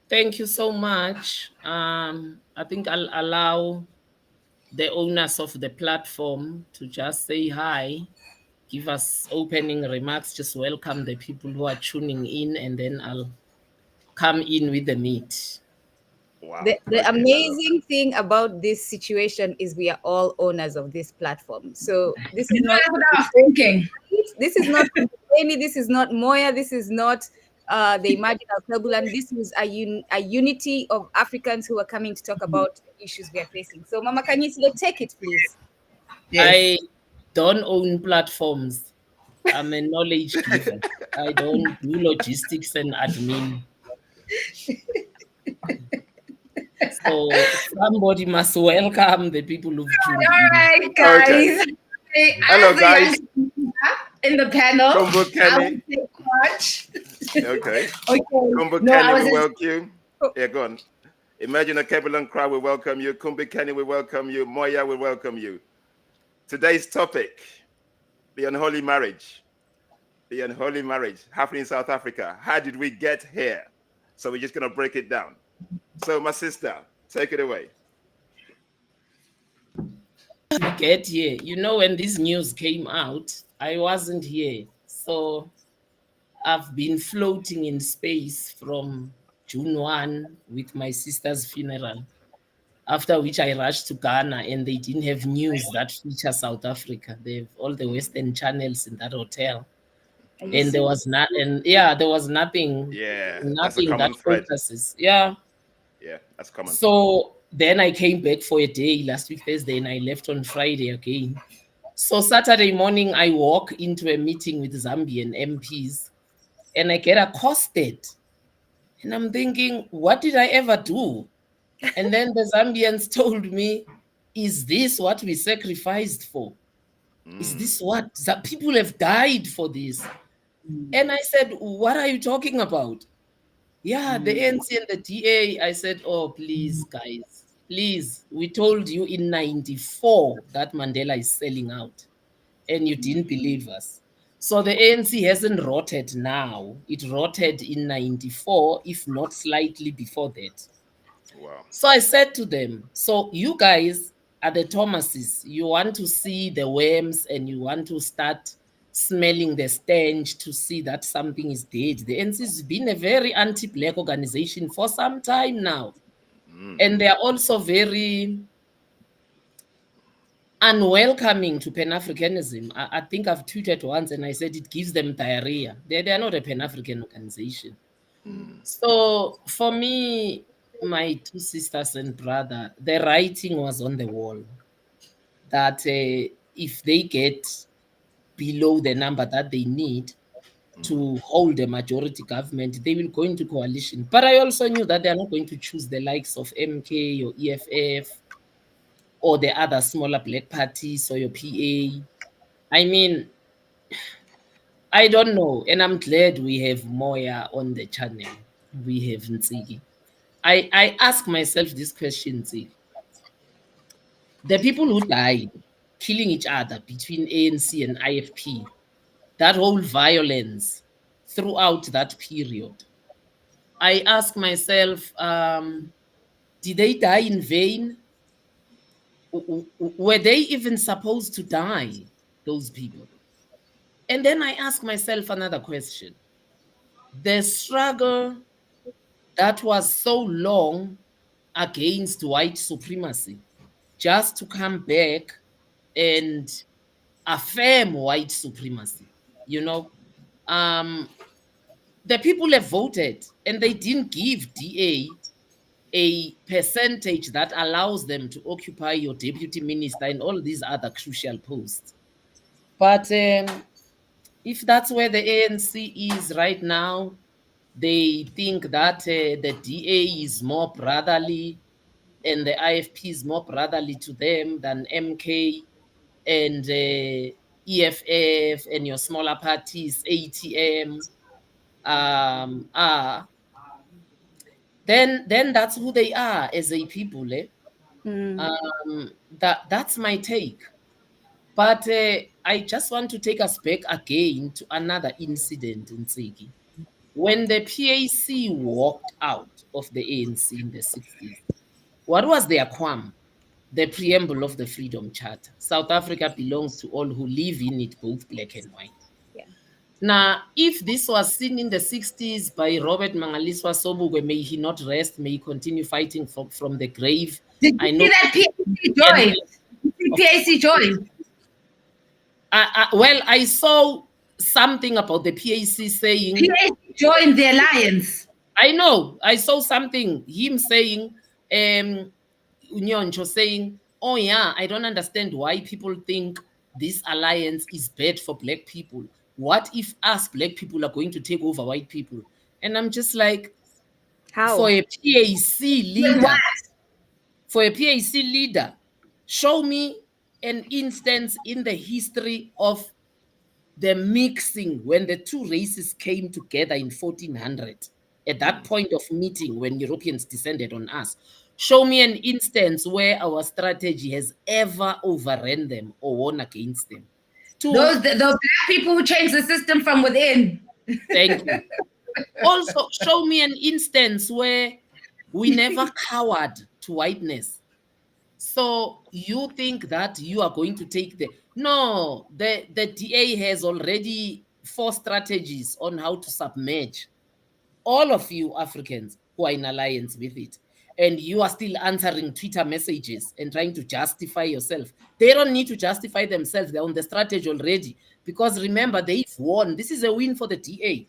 Thank you so much. I think I'll allow the owners of the platform to just say hi, give us opening remarks, just welcome the people who are tuning in, and then I'll come in with the meat. Wow. The Okay, I love that. amazing thing about this situation is we are all owners of this platform. So this is You know, not that's what I was thinking. this is not Kundalini, this is not Moya, this is not the Imagine Al Turbulent. This is a unity of Africans who are coming to talk about the issues we are facing. So Mama Kanyisile, take it please. Yes. I don't own platforms. I'm a knowledge giver. I don't do logistics and admin. So somebody must welcome the people who've tuned All in. right, Okay. guys. Okay, Hello, as the guys. youngest in the panel, Kumbu I Kenny. will take charge. Okay. Okay. Kumbu No, I Kenny, was we just welcome you. Yeah, go on. Imagine a Kebelan crowd, we welcome you. Kumbu Kenny, we welcome you. Moya, we welcome you. Today's topic, the unholy marriage. The unholy marriage happening in South Africa. How did we get here? So we're just going to break it down. So, my sister, take it away. Get here. You know, when this news came out, I wasn't here. So I've been floating in space from June 1 with my sister's funeral. After which I rushed to Ghana and they didn't have news that feature South Africa. They have all the Western channels in that hotel. Are you And there serious? was not, and yeah, there was nothing, Yeah, that's a nothing that common thread. focuses. Yeah. Yeah, that's common. So then I came back for a day last week, Thursday, and I left on Friday again. So Saturday morning, I walk into a meeting with Zambian MPs and I get accosted. And I'm thinking, what did I ever do? And then the Zambians told me, is this what we sacrificed for? Is Mm. this what people have died for this? And I said, what are you talking about? Yeah, the ANC and the DA. I said, oh, please, guys, please. We told you in 94 that Mandela is selling out, and you didn't believe us. So the ANC hasn't rotted now. It rotted in 94, if not slightly before that. Wow. So I said to them, so you guys are the Thomases. You want to see the worms and you want to start smelling the stench to see that something is dead. The NC has been a very anti-black organization for some time now. Mm. And they are also very unwelcoming to Pan-Africanism. I think I've tweeted once and I said it gives them diarrhea. They are not a Pan-African organization. Mm. So for me, my two sisters and brother, the writing was on the wall that if they get below the number that they need Mm. to hold a majority government, they will go into coalition. But I also knew that they are not going to choose the likes of MK or EFF or the other smaller black parties or your PA. I mean, I don't know. And I'm glad we have Moya on the channel. We have Ntsiki. I ask myself this question, see, the people who died killing each other between ANC and IFP, that whole violence throughout that period, I ask myself, did they die in vain? Were they even supposed to die, those people? And then I ask myself another question. The struggle that was so long against white supremacy, just to come back and affirm white supremacy. You know, um, the people have voted and they didn't give DA a percentage that allows them to occupy your deputy minister and all these other crucial posts. But if that's where the ANC is right now, they think that the DA is more brotherly and the IFP is more brotherly to them than MK and EFF and your smaller parties, ATM, are, then that's who they are as a people. Mm. That's my take. But I just want to take us back again to another incident in Tsiki. when the PAC walked out of the ANC in the 60s, what was their qualm? The preamble of the Freedom Charter. South Africa belongs to all who live in it, both black and white. Yeah. Now, if this was seen in the 60s by Robert Mangaliswa Sobukwe, may he not rest, may he continue fighting from the grave. Did you see that PAC join? PAC joined. Well, I saw something about the PAC saying... PAC joined the alliance. I know. I saw something, him saying, Unyoncho saying, oh yeah, I don't understand why people think this alliance is bad for black people. What if us black people are going to take over white people? And I'm just like, how? For a PAC leader, show me an instance in the history of the mixing when the two races came together in 1400. At that point of meeting when Europeans descended on us, show me an instance where our strategy has ever overrun them or won against them. Those black people who changed the system from within. Thank you. Also, show me an instance where we never cowered to whiteness. So you think that you are going to take the... No, the DA has already 4 strategies on how to submerge all of you Africans who are in alliance with it. And you are still answering Twitter messages and trying to justify yourself. They don't need to justify themselves. They're on the strategy already. Because remember, they've won. This is a win for the DA.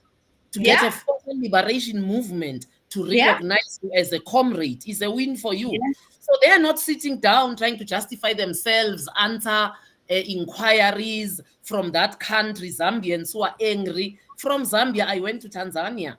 To get a formal liberation movement to recognize you as a comrade is a win for you. So they are not sitting down trying to justify themselves, answer inquiries from that country, Zambians who are angry. From Zambia, I went to Tanzania.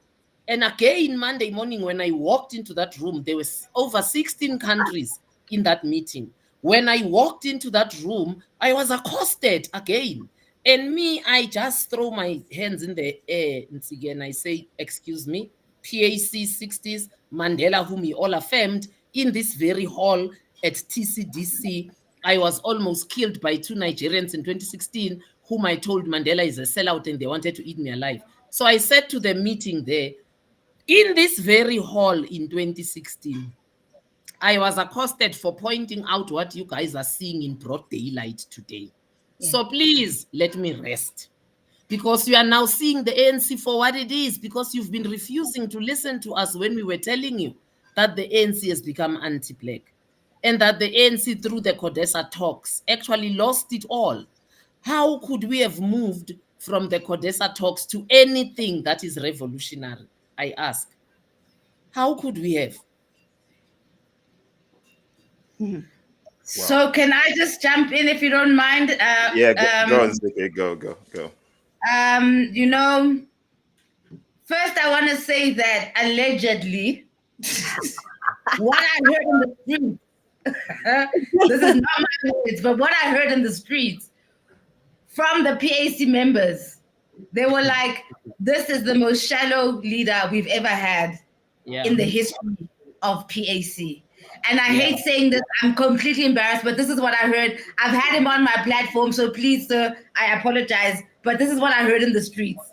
And again, Monday morning, when I walked into that room, there was over 16 countries in that meeting. When I walked into that room, I was accosted again. And me, I just throw my hands in the air and I say, excuse me, PAC 60s, Mandela, whom we all affirmed, in this very hall at TCDC. I was almost killed by 2 Nigerians in 2016, whom I told Mandela is a sellout and they wanted to eat me alive. So I said to the meeting there, in this very hall in 2016, I was accosted for pointing out what you guys are seeing in broad daylight today. Yeah. So please let me rest. Because you are now seeing the ANC for what it is, because you've been refusing to listen to us when we were telling you that the ANC has become anti-black and that the ANC through the CODESA talks actually lost it all. How could we have moved from the CODESA talks to anything that is revolutionary? I ask. How could we have? So can I just jump in if you don't mind? Go on, Ziki. Go. You know, first I want to say that allegedly, what I heard in the streets, this is not my words, but what I heard in the streets from the PAC members, they were like, this is the most shallow leader we've ever had in the history of PAC. And I hate saying this, I'm completely embarrassed, but this is what I heard. I've had him on my platform, so please, sir, I apologize, but this is what I heard in the streets.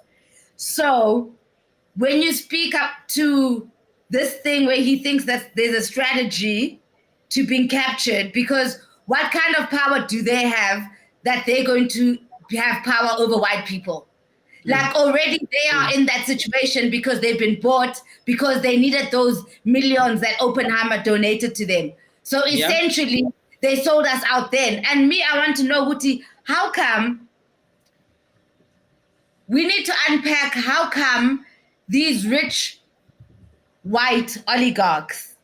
So when you speak up to this thing where he thinks that there's a strategy to being captured, because what kind of power do they have that they're going to have power over white people? Like already they are in that situation because they've been bought, because they needed those millions that Oppenheimer donated to them. So essentially they sold us out then. And me, I want to know, Wuti, how come we need to unpack how come these rich white oligarchs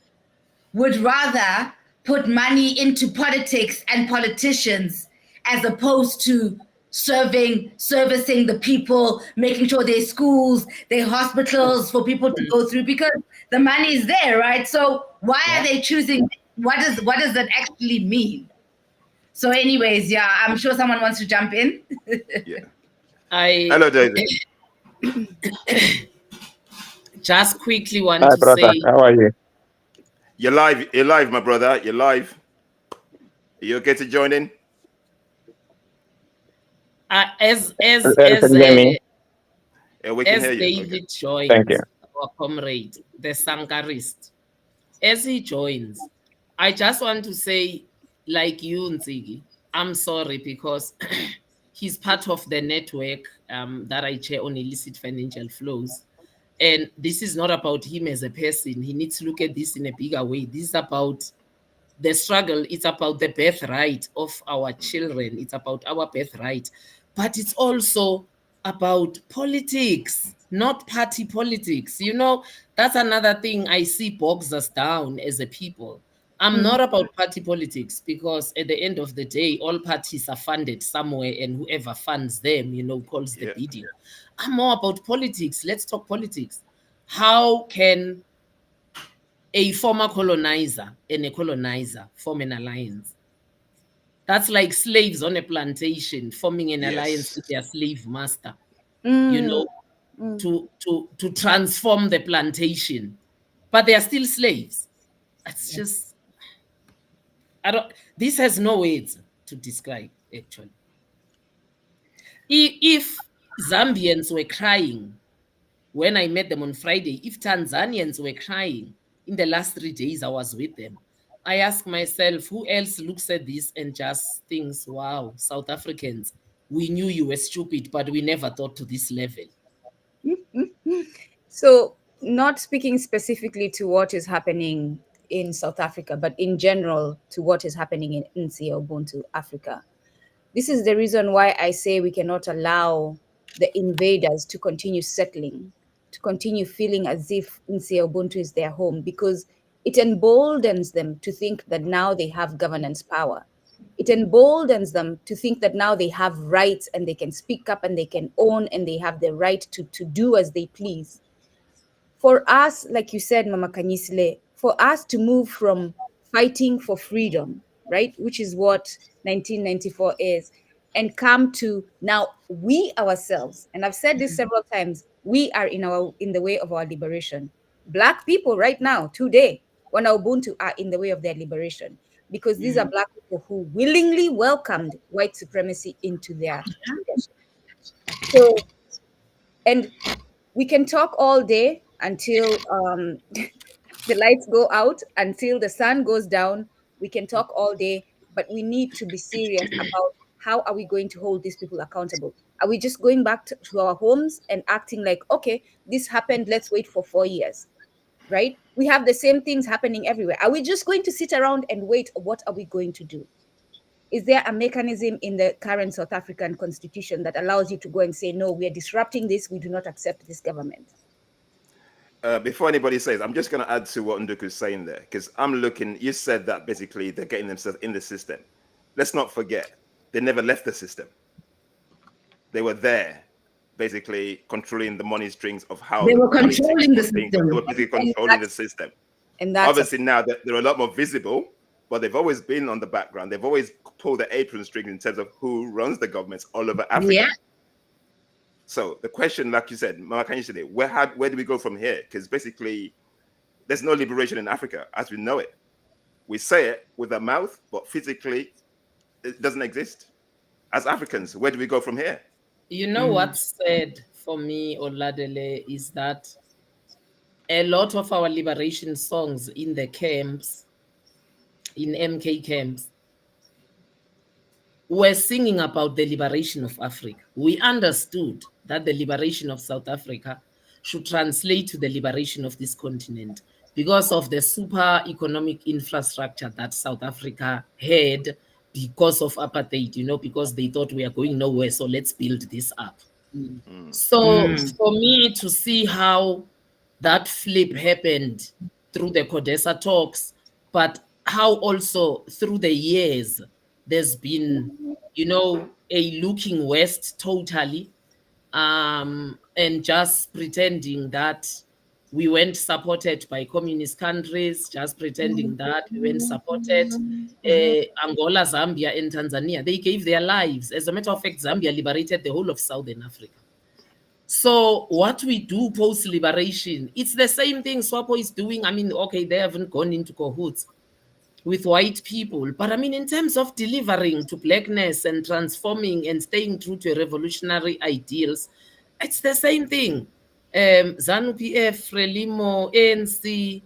would rather put money into politics and politicians as opposed to servicing the people, making sure there's schools, there's hospitals for people to go through, because the money is there, right? So why are they choosing? What does that actually mean? So anyways, I'm sure someone wants to jump in. Hello, David. Just quickly want Hi, to brother. say, how are you? You're live, my brother. You're live. Are you okay to join in? as Can you hear me? Yeah, we can As hear you. Okay. David Thank you. joins, our comrade, the Sankarist, as he joins, I just want to say, like you, Nzigi, I'm sorry because he's part of the network that I chair on illicit financial flows. And this is not about him as a person. He needs to look at this in a bigger way. This is about the struggle. It's about the birthright of our children. It's about our birthright. But it's also about politics, not party politics. You know, that's another thing I see bogs us down as a people. I'm Mhm. not about party politics because at the end of the day, all parties are funded somewhere and whoever funds them, calls the Yeah. bidding. I'm more about politics. Let's talk politics. How can a former colonizer and a colonizer form an alliance? That's like slaves on a plantation forming an alliance Yes. with their slave master, you Mm, know, mm. to transform the plantation, but they are still slaves. It's just I don't. This has no words to describe actually. If Zambians were crying when I met them on Friday, if Tanzanians were crying in the last 3 days I was with them, I ask myself, who else looks at this and just thinks, wow, South Africans, we knew you were stupid, but we never thought to this level. So, not speaking specifically to what is happening in South Africa, but in general to what is happening in Nsi Ubuntu, Africa. This is the reason why I say we cannot allow the invaders to continue settling, to continue feeling as if Nsi Ubuntu is their home, because it emboldens them to think that now they have governance power. It emboldens them to think that now they have rights and they can speak up and they can own and they have the right to do as they please. For us, like you said, Mama Kanyisile, for us to move from fighting for freedom, right, which is what 1994 is, and come to now we ourselves, and I've said this several times, we are in the way of our liberation. Black people right now, today, Wana Ubuntu are in the way of their liberation because these are Black people who willingly welcomed white supremacy into their leadership. So, and we can talk all day until the lights go out, until the sun goes down. We can talk all day, but we need to be serious about how are we going to hold these people accountable. Are we just going back to our homes and acting like, okay, this happened, let's wait for 4 years, right? We have the same things happening everywhere. Are we just going to sit around and wait? What are we going to do? Is there a mechanism in the current South African constitution that allows you to go and say, no, we are disrupting this, we do not accept this government? Before anybody says, I'm just going to add to what Nduku's saying there, because I'm looking, you said that basically they're getting themselves in the system. Let's not forget, they never left the system. They were there, basically controlling the money strings of how They the were politics controlling the was being, they system. were basically And controlling the that's system. and that's a Obviously now that they're a lot more visible, but they've always been on the background. They've always pulled the apron string in terms of who runs the governments all over Africa. Yeah. So the question, like you said, Mama, can you say, where do we go from here? Because basically, there's no liberation in Africa as we know it. We say it with our mouth, but physically, it doesn't exist. As Africans, where do we go from here? You know what's sad for me, Oladele, is that a lot of our liberation songs in the camps, in MK camps, were singing about the liberation of Africa. We understood that the liberation of South Africa should translate to the liberation of this continent because of the super economic infrastructure that South Africa had because of apartheid, because they thought we are going nowhere, so let's build this up. So for me to see how that flip happened through the Codesa talks, but how also through the years there's been, a looking west totally, and just pretending that we weren't supported by communist countries, just pretending that we weren't supported. Angola, Zambia, and Tanzania, they gave their lives. As a matter of fact, Zambia liberated the whole of Southern Africa. So what we do post-liberation, it's the same thing SWAPO is doing. I mean, okay, they haven't gone into cahoots with white people, but I mean, in terms of delivering to blackness and transforming and staying true to revolutionary ideals, It's the same thing. ZANU PF, Frelimo, ANC,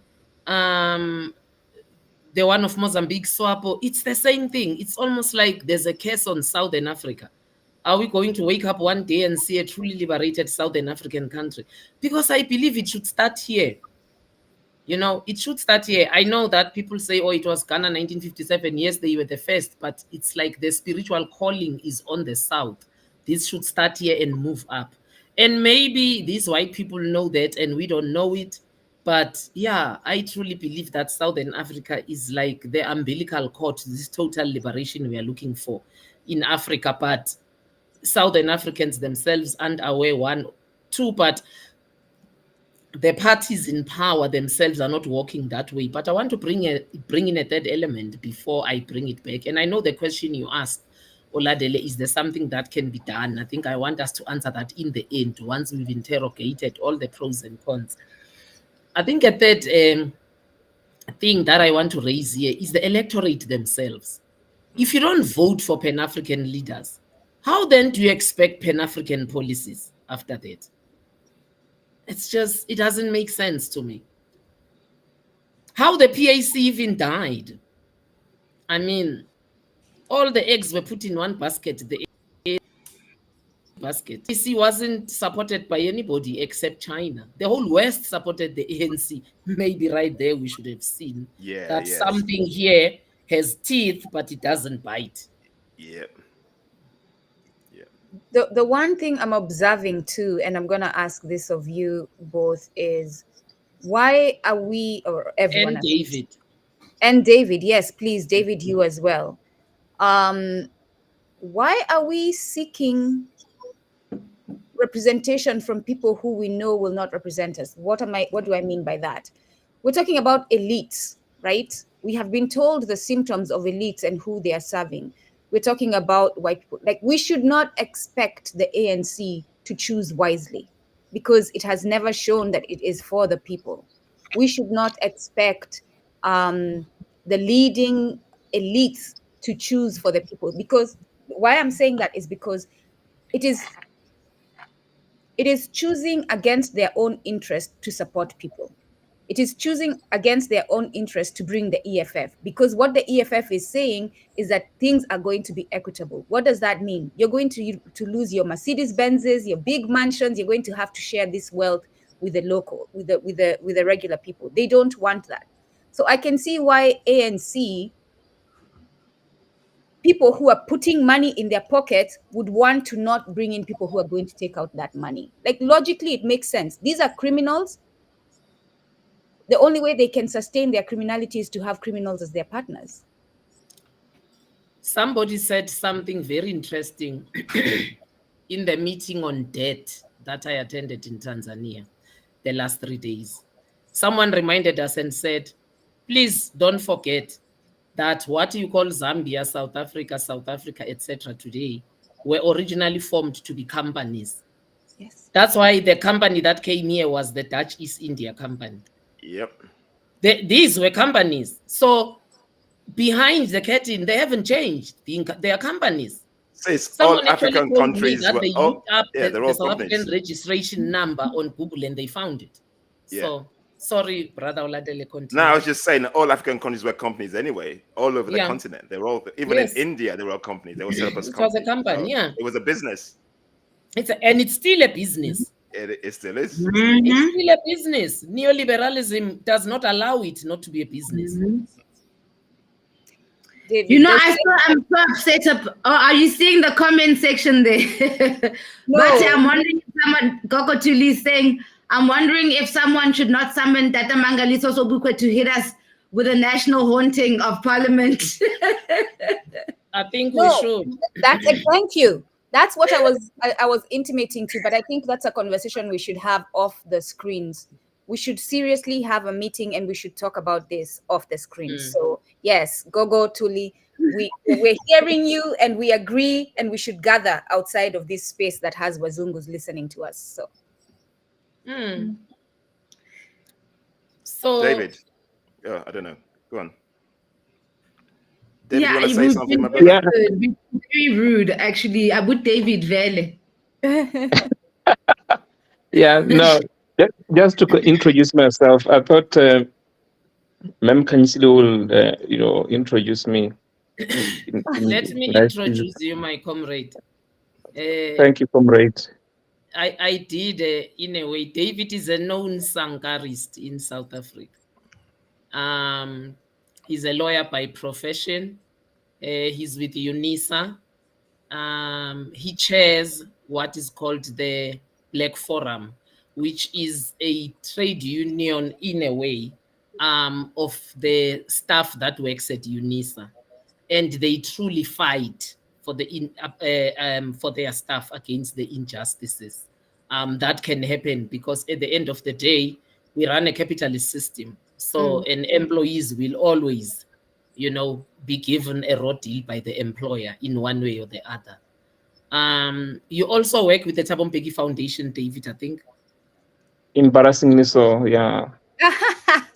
the one of Mozambique, SWAPO, it's the same thing. It's almost like there's a curse on Southern Africa. Are we going to wake up one day and see a truly liberated Southern African country? Because I believe it should start here. You know, it should start here. I know that people say, oh, it was Ghana 1957. Yes, they were the first, but it's like the spiritual calling is on the South. This should start here and move up. And maybe these white people know that and we don't know it. But yeah, I truly believe that Southern Africa is like the umbilical cord, this total liberation we are looking for in Africa. But Southern Africans themselves aren't aware, one, two, but the parties in power themselves are not walking that way. But I want to bring in a third element before I bring it back. And I know the question you asked, Oladele, is there something that can be done? I think I want us to answer that in the end, once we've interrogated all the pros and cons. I think a third thing that I want to raise here is the electorate themselves. If you don't vote for Pan-African leaders, how then do you expect Pan-African policies after that? It's just, it doesn't make sense to me. How the PAC even died. I mean, all the eggs were put in one basket, the basket. PAC wasn't supported by anybody except China. The whole West supported the ANC. Maybe right there we should have seen that something here has teeth, but it doesn't bite. Yep. The one thing I'm observing too, and I'm going to ask this of you both, is why are we, or everyone, and David, and David, yes, please, David, you as well. Why are we seeking representation from people who we know will not represent us? What do I mean by that? We're talking about elites, right? We have been told the symptoms of elites and who they are serving. We're talking about white people. Like, we should not expect the ANC to choose wisely, because it has never shown that it is for the people. We should not expect the leading elites to choose for the people. Because why I'm saying that is because it is choosing against their own interest to support people. It is choosing against their own interest to bring the EFF, because what the EFF is saying is that things are going to be equitable. What does that mean? You're going to lose your Mercedes Benzes, your big mansions. You're going to have to share this wealth with the local, with the regular people. They don't want that. So I can see why ANC, people who are putting money in their pockets, would want to not bring in people who are going to take out that money. Like, logically, it makes sense. These are criminals. The only way they can sustain their criminality is to have criminals as their partners. Somebody said something very interesting in the meeting on debt that I attended in Tanzania the last 3 days. Someone reminded us and said, please don't forget that what you call Zambia, South Africa, etc. today were originally formed to be companies. Yes. That's why the company that came here was the Dutch East India Company. Yep. These were companies. So behind the curtain, they haven't changed. They are companies. Says Someone all African countries that were they all, looked up they're the all South companies. African registration number on Google and they found it. So sorry, Brother Oladele, continue. No, I was just saying that all African countries were companies anyway, all over the continent. They were all, even in India, they were all companies. They were set up as companies. It was a company, It was a business. And it's still a business. It still is. Mm-hmm. It's still a business. Neoliberalism does not allow it not to be a business. Mm-hmm. You know, I'm so upset. Are you seeing the comment section there? No. But I'm wondering if someone, Gogo Tuli is saying, I'm wondering if someone should not summon Tata Mangaliso Sobukwe to hit us with a national haunting of Parliament. I think we should. Thank you. That's what I was intimating to, but I think that's a conversation we should have off the screens. We should seriously have a meeting and we should talk about this off the screen. So yes, Gogo Tuli, we're hearing you and we agree, and we should gather outside of this space that has Wazungus listening to us. So David, I don't know. Go on. David, you want to say something, my brother? Yeah, very rude, actually. I would David Vele. Yeah, no, just to introduce myself, I thought Ma'am Kanisilo will, introduce me. Let me Nice to- introduce you, my comrade. Uh, Thank you, comrade. I did, in a way, David is a known Sankarist in South Africa. Um, he's a lawyer by profession. He's with UNISA. He chairs what is called the Black Forum, which is a trade union in a way, of the staff that works at UNISA, and they truly fight for for their staff against the injustices that can happen, because at the end of the day, we run a capitalist system. So, and employees will always, be given a raw deal by the employer in one way or the other. You also work with the Thabo Mbeki Foundation, David, I think. Embarrassingly so, yeah.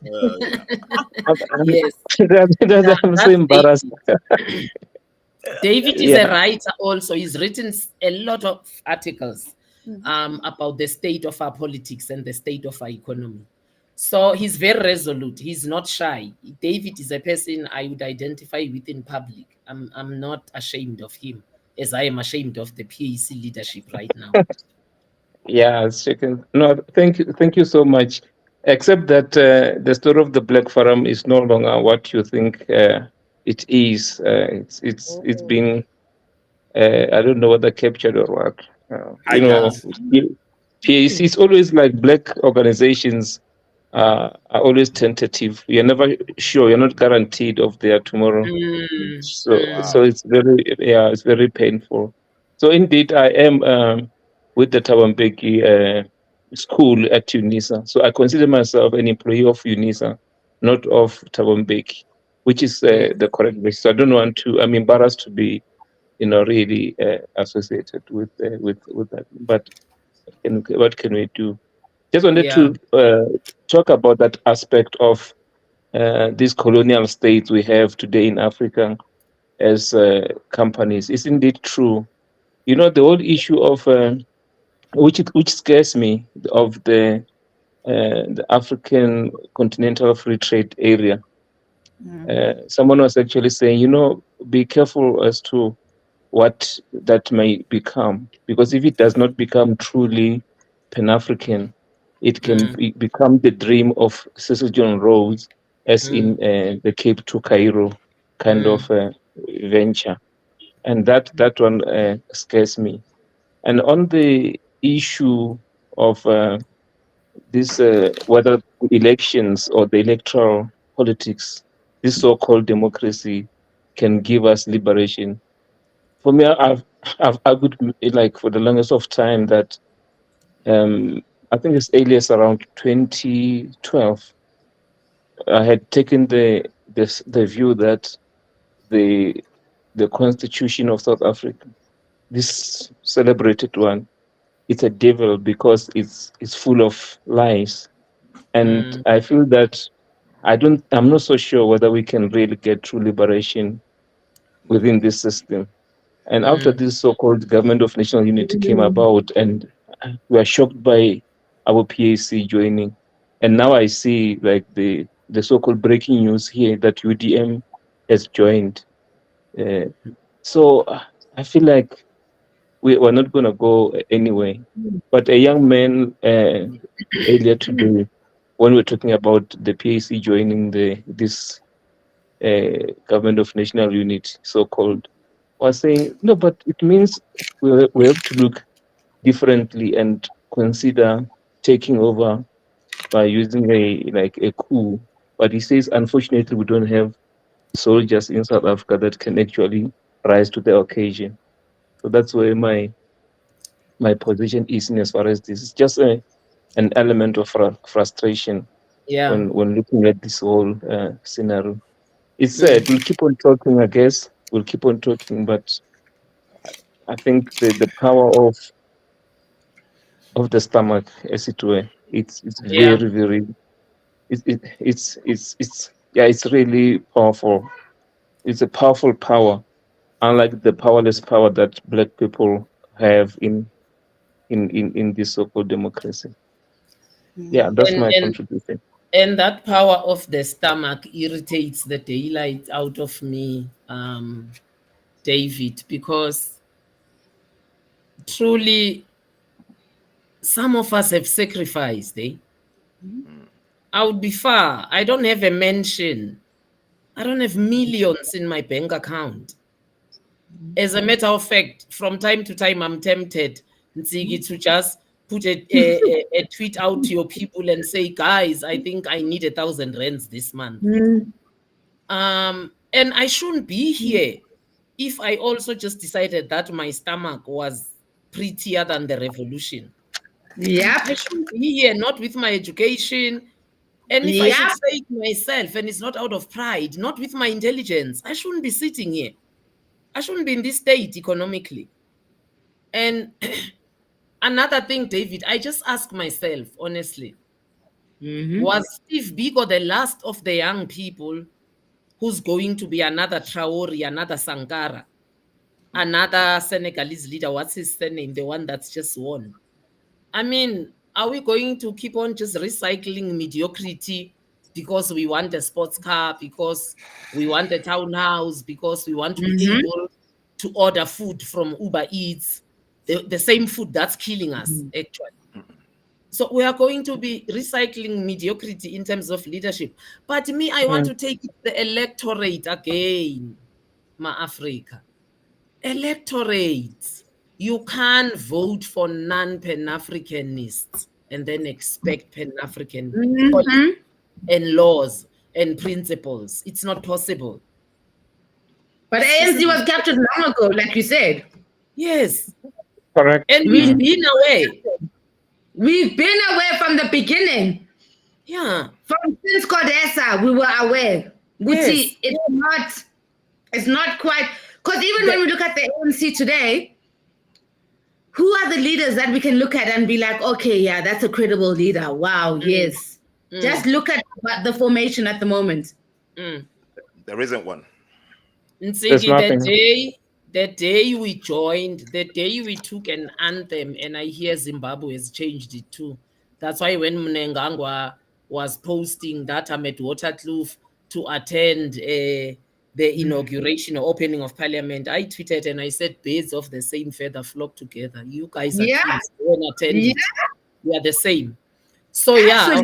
Yeah. Yes, yeah, I'm so that's embarrassed. David. David is a Yeah, writer also. He's written a lot of articles about the state of our politics and the state of our economy. So he's very resolute. He's not shy. David is a person I would identify with in public. I'm not ashamed of him, as I am ashamed of the PAC leadership right now. yeah, chicken. No, thank you so much. Except that the story of the Black Forum is no longer what you think it is. It's Oh. been I don't know whether captured or what. Hijacked. PAC is always like black organizations are always tentative. You're never sure. You're not guaranteed of their tomorrow. Mm, Wow. So it's it's very painful. So indeed, I am with the Tabambeki school at UNISA. So I consider myself an employee of UNISA, not of Tabambeki, which is yeah, the correct way. So I don't want to. I'm embarrassed to be, really associated with that. But what can we do? Just wanted yeah, to talk about that aspect of these colonial states we have today in Africa as companies. It's indeed true. The whole issue of which scares me of the African continental free trade area. Someone was actually saying, be careful as to what that may become, because if it does not become truly Pan-African, it can mm, become the dream of Cecil John Rhodes, as in mm, the Cape to Cairo kind mm, of venture, and that one scares me. And on the issue of this, whether elections or the electoral politics, this so-called democracy can give us liberation. For me, I've argued like for the longest of time that I think it's earliest around 2012. I had taken the view that the the Constitution of South Africa, this celebrated one, it's a devil because it's full of lies. And mm, I feel that I'm not so sure whether we can really get true liberation within this system. And after mm, this so-called government of national unity came about, and we are shocked by our PAC joining, and now I see like the so-called breaking news here that UDM has joined. Uh, so I feel like we're not going to go anywhere. But a young man earlier today, when we're talking about the PAC joining this government of national unity, so-called, was saying, no, but it means we have to look differently and consider taking over by using a coup. But he says, unfortunately, we don't have soldiers in South Africa that can actually rise to the occasion. So that's where my position is in as far as this. It's just an element of frustration yeah, when looking at this whole scenario. It's mm, sad. We'll keep on talking, I guess. We'll keep on talking, but I think the power of the stomach, as it were, it's yeah, very it's yeah, it's really powerful. It's a powerful power, unlike the powerless power that black people have in in this so-called democracy. Yeah, that's my And contribution. and that power of the stomach irritates the daylight out of me, David, because truly some of us have sacrificed. Mm. I would be far. I don't have a mansion. I don't have millions in my bank account. As a matter of fact, from time to time, I'm tempted, Ntsiki, to just put a tweet out to your people and say, guys, I think I need 1,000 rands this month. Mm. And I shouldn't be here if I also just decided that my stomach was prettier than the revolution. Yep. I shouldn't be here, not with my education. And if I should Yep. say it myself, and it's not out of pride, not with my intelligence, I shouldn't be sitting here. I shouldn't be in this state economically. And another thing, David, I just ask myself, honestly, was Steve Biko the last of the young people who's going to be another Traore, another Sankara, another Senegalese leader? What's his surname? The one that's just won. I mean, are we going to keep on just recycling mediocrity because we want a sports car, because we want a townhouse, because we want to be able to order food from Uber Eats, the same food that's killing us, actually? So we are going to be recycling mediocrity in terms of leadership. But me, I want to take the electorate again, Ma Africa. Electorate. You can't vote for non-Pan-Africanists and then expect Pan-African policies and laws and principles. It's not possible. But ANC was captured long ago, like you said. Yes. Correct. And we've been away. We've been away from the beginning. Yeah. From since Codesa, we were aware. Yes. It's not quite, because even when we look at the ANC today, who are the leaders that we can look at and be like, okay, yeah, that's a credible leader. Wow, yes. Just look at the formation at the moment. There isn't one. There's nothing. The day we joined, the day we took an anthem, and I hear Zimbabwe has changed it too. That's why when Mnangagwa was posting that I'm at Waterkloof to attend the inauguration or opening of parliament, I tweeted and I said, birds of the same feather flock together. You guys are twins. When attended, we are the same. So yeah, I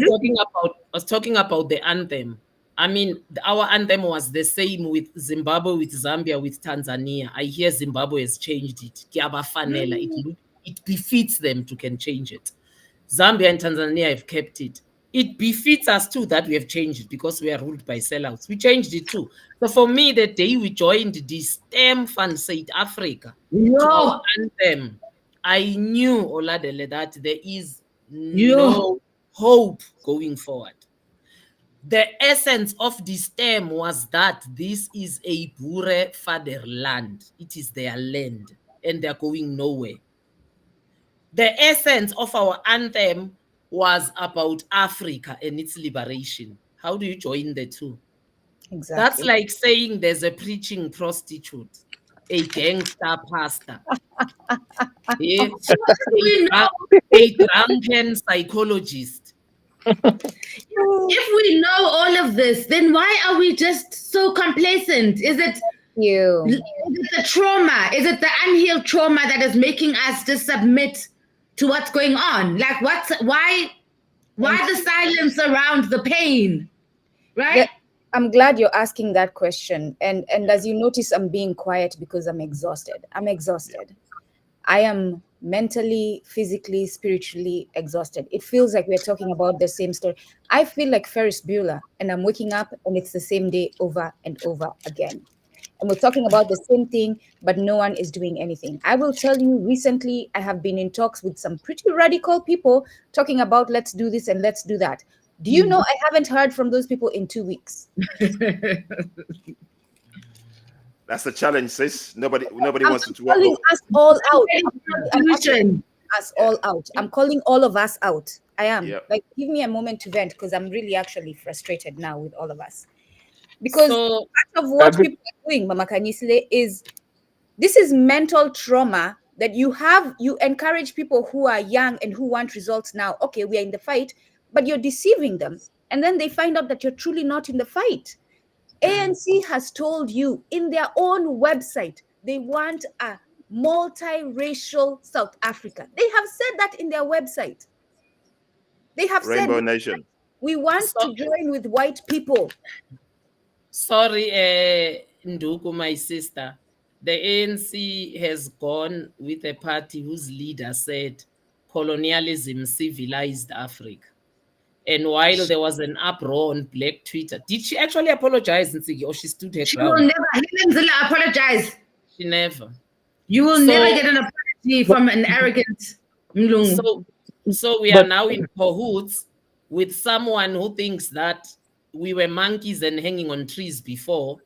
was talking about the anthem. I mean, our anthem was the same with Zimbabwe, with Zambia, with Tanzania. I hear Zimbabwe has changed it. It befits them to can change it. Zambia and Tanzania have kept it. It befits us too that we have changed it because we are ruled by sellouts. We changed it too. So for me, the day we joined the STEM van South Africa to our anthem, I knew, Oladele, that there is no hope going forward. The essence of the STEM was that this is a Boere fatherland. It is their land and they're going nowhere. The essence of our anthem was about Africa and its liberation. How do you join the two? Exactly. That's like saying there's a preaching prostitute, a gangster pastor, a drunken psychologist. If we know all of this, then why are we just so complacent? Is it the trauma? Is it the unhealed trauma that is making us just submit to what's going on? Like, why the silence around the pain? Right? Yeah, I'm glad you're asking that question. And as you notice, I'm being quiet because I'm exhausted. I am mentally, physically, spiritually exhausted. It feels like we're talking about the same story. I feel like Ferris Bueller, and I'm waking up and it's the same day over and over again. And we're talking about the same thing, but no one is doing anything. I will tell you, recently, I have been in talks with some pretty radical people talking about let's do this and let's do that. Do you know I haven't heard from those people in 2 weeks? That's the challenge, sis. Nobody wants to I'm calling us all out. I'm calling all of us out. I am. Yep. Like, give me a moment to vent because I'm really actually frustrated now with all of us. Because part of what people are doing, Mama Kanyisile, is this is mental trauma that you encourage people who are young and who want results now. Okay, we are in the fight, but you're deceiving them, and then they find out that you're truly not in the fight. ANC has told you in their own website they want a multiracial South Africa. They have said that in their website. They have said Rainbow Nation. we want So, to join with white people. sorry, Nduku, my sister. The ANC has gone with a party whose leader said colonialism civilized Africa. And while there was an uproar on Black Twitter, did she actually apologize, Nsigi, or she stood her She will ground? never, Helen Zille, apologize. She never. You will So- never get an apology from an arrogant Mlungu. So we are But- now in cahoots with someone who thinks that we were monkeys and hanging on trees before,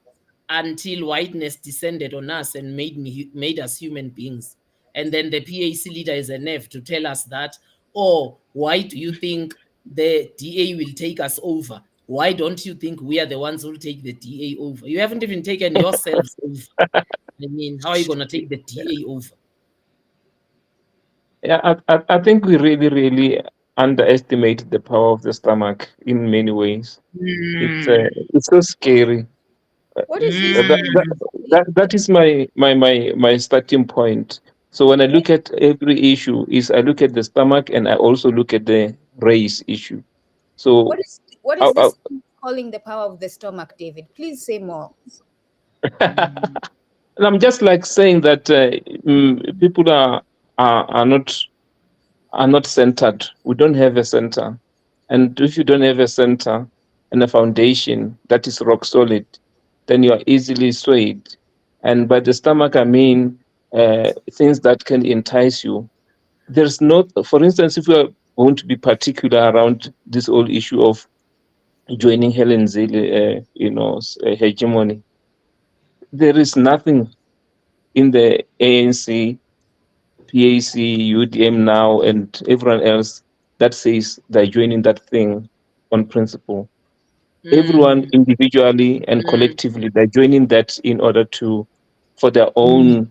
until whiteness descended on us and made us human beings. And then the PAC leader is an F to tell us that, oh, why do you think the DA will take us over? Why don't you think we are the ones who will take the DA over? You haven't even taken yourselves over. I mean, how are you going to take the DA over? Yeah, I think we really underestimate the power of the stomach in many ways. It's so scary. What is this? That is my starting point. So when I look at every issue, is I look at the stomach and I also look at the race issue. So What is this calling the power of the stomach, David? Please say more. and I'm just like saying that people are not centered. We don't have a center, and if you don't have a center and a foundation that is rock solid, then you are easily swayed. And by the stomach, I mean things that can entice you. There's not, for instance, if we are going to be particular around this whole issue of joining Helen Zille, hegemony, there is nothing in the ANC, PAC, UDM now, and everyone else that says they're joining that thing on principle. Everyone individually and collectively, they're joining that in order for their own,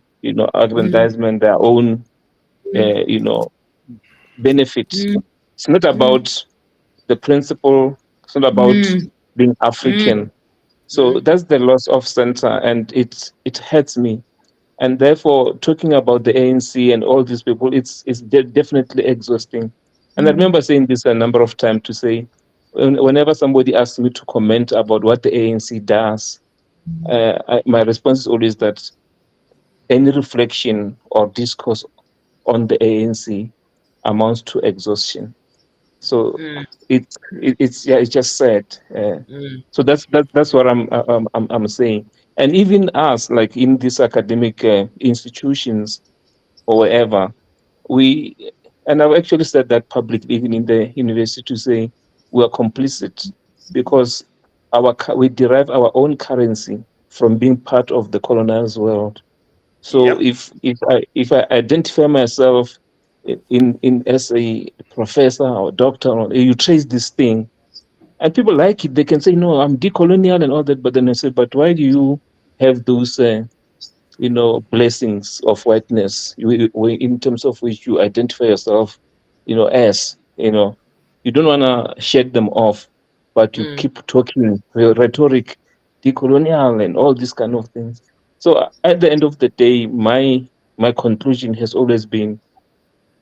aggrandizement, their own, benefit. It's not about the principle. It's not about being African. So that's the loss of center, and it hurts me. And therefore, talking about the ANC and all these people, it's definitely exhausting. And I remember saying this a number of times to say, whenever somebody asks me to comment about what the ANC does, my response is always that any reflection or discourse on the ANC amounts to exhaustion. So it's just sad. So that's what I'm saying. And even us, like in these academic institutions or wherever, and I've actually said that publicly, even in the university, to say we are complicit because we derive our own currency from being part of the colonized world. So Yep. if I identify myself in as a professor or doctor, or you trace this thing, and people like it, they can say, no, I'm decolonial and all that, but then I say, but why do you have those blessings of whiteness in terms of which you identify yourself as you don't want to shed them off, but you keep talking rhetoric, decolonial and all these kind of things. So at the end of the day, my conclusion has always been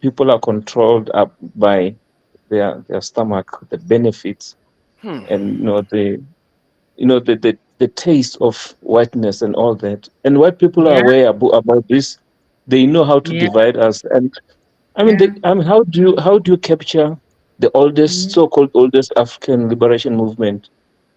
people are controlled up by their stomach, the benefits, and the taste of whiteness and all that. And what people are aware about this, they know how to divide us. And I mean, how do you capture the oldest, so-called oldest African liberation movement?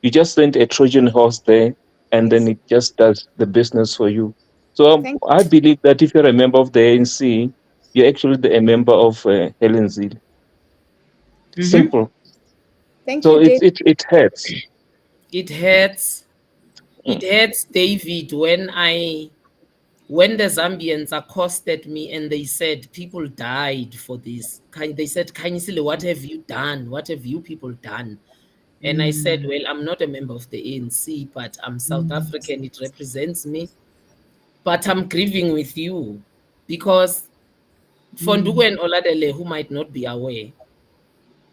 You just send a Trojan horse there, and then it just does the business for you. So I believe that if you're a member of the ANC, you're actually a member of Helen Zille. Simple. Thank So you, David. it hurts. It hurts. It hurts, David, when the Zambians accosted me and they said people died for this. They said, Kanyisile, what have you done? What have you people done? And I said, well, I'm not a member of the ANC, but I'm South African. It represents me. But I'm grieving with you because For Ndugu and Oladele, who might not be aware,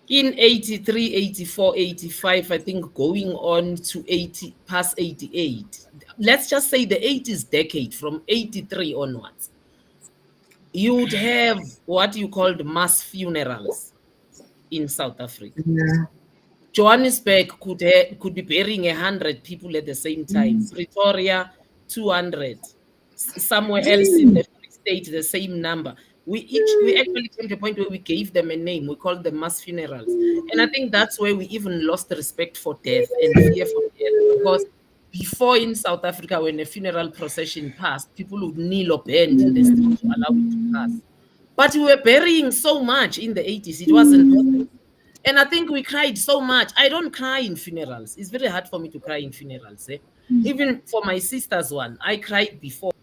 in 83, 84, 85, I think going on to 80, past 88, let's just say the 80s decade from 83 onwards, you would have what you called mass funerals in South Africa. Yeah. Johannesburg could be burying 100 people at the same time. Pretoria, 200. Somewhere else in the Free State, the same number. We actually came to a point where we gave them a name. We called them mass funerals, and I think that's where we even lost the respect for death and fear for death. Because before in South Africa, when a funeral procession passed, people would kneel or bend in the street to allow it to pass. But we were burying so much in the 80s, it wasn't possible. And I think we cried so much. I don't cry in funerals. It's very hard for me to cry in funerals. Even for my sister's one, I cried before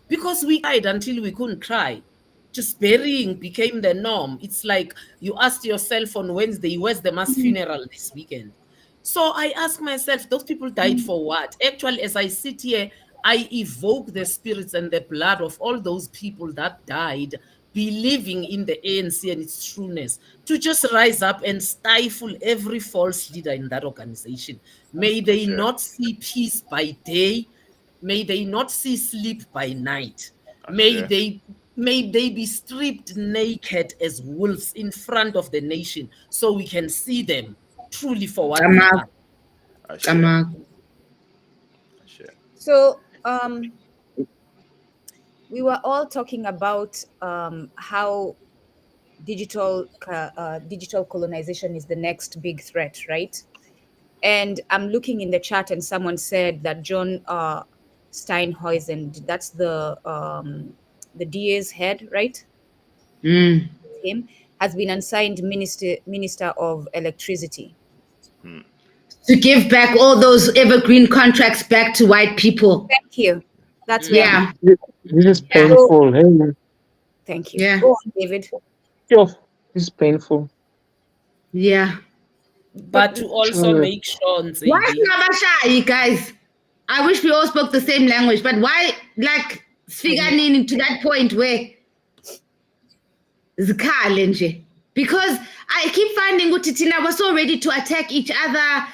because we cried until we couldn't cry. Just burying became the norm. It's like you asked yourself on Wednesday, where's the mass funeral this weekend? So I ask myself, those people died for what? Actually, as I sit here, I evoke the spirits and the blood of all those people that died, believing in the ANC and its trueness, to just rise up and stifle every false leader in that organization. May they not see peace by day. May they not see sleep by night. May they be stripped naked as wolves in front of the nation so we can see them truly for what they are. So we were all talking about how digital colonization is the next big threat, right? And I'm looking in the chat, and someone said that John Steinhuisen, that's the DA's head, right? Him has been assigned minister of electricity. To give back all those evergreen contracts back to white people. Thank you. That's yeah. This is painful. Hey. Thank you. Yeah. Go on, David. Yo, this is painful. Yeah. But to also make sure, why Nabasha, guys? I wish we all spoke the same language, but why like figuring to that point where because I keep finding Utitina was so ready to attack each other.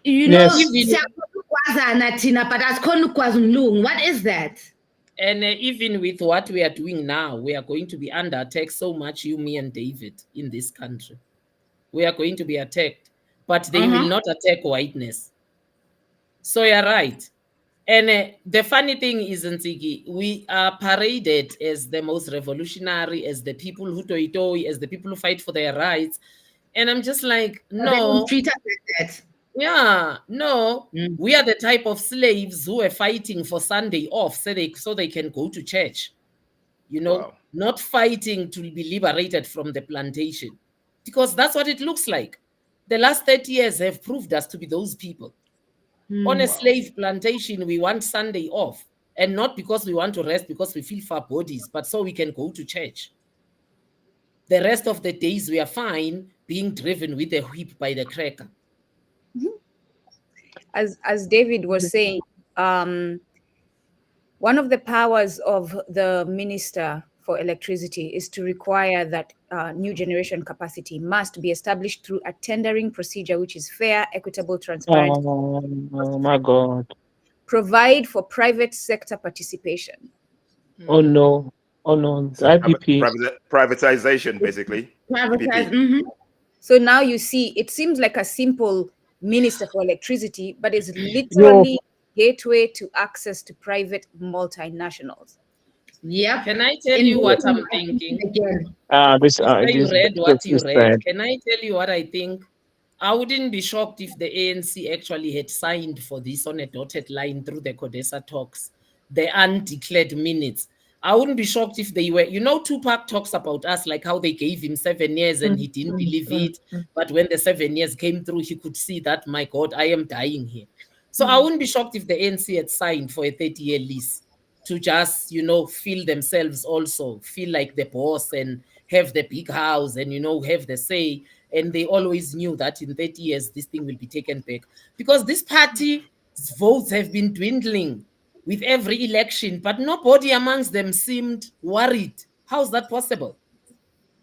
You know, what is that? And even with what we are doing now, we are going to be under attack so much, you, me, and David, in this country. We are going to be attacked, but they will not attack whiteness. So you're right. And the funny thing is, Ntsiki, we are paraded as the most revolutionary, as the people who toy, as the people who fight for their rights. And I'm just like, no. They don't treat us like that. Yeah, no. We are the type of slaves who are fighting for Sunday off so they can go to church. You know, not fighting to be liberated from the plantation. Because that's what it looks like. The last 30 years have proved us to be those people. On a slave plantation, we want Sunday off. And not because we want to rest because we feel for our bodies, but so we can go to church. The rest of the days we are fine being driven with a whip by the cracker. As David was saying, one of the powers of the Minister for Electricity is to require that new generation capacity must be established through a tendering procedure which is fair, equitable, transparent. Oh my God. Provide for private sector participation. Oh no. Oh no. The IPP. Privatization, basically. So now you see, it seems like a simple Minister for Electricity, but it's literally gateway to access to private multinationals. Yeah. Can I tell you what I'm thinking? Again. You read what you read. Can I tell you what I think? I wouldn't be shocked if the ANC actually had signed for this on a dotted line through the CODESA talks, the undeclared minutes. I wouldn't be shocked if they were, you know, Tupac talks about us, like how they gave him 7 years and he didn't believe it. But when the 7 years came through, he could see that, my God, I am dying here. So I wouldn't be shocked if the ANC had signed for a 30-year lease to just, you know, feel themselves also, feel like the boss and have the big house and, you know, have the say. And they always knew that in 30 years, this thing will be taken back. Because this party's votes have been dwindling. with every election, but nobody amongst them seemed worried. How's that possible?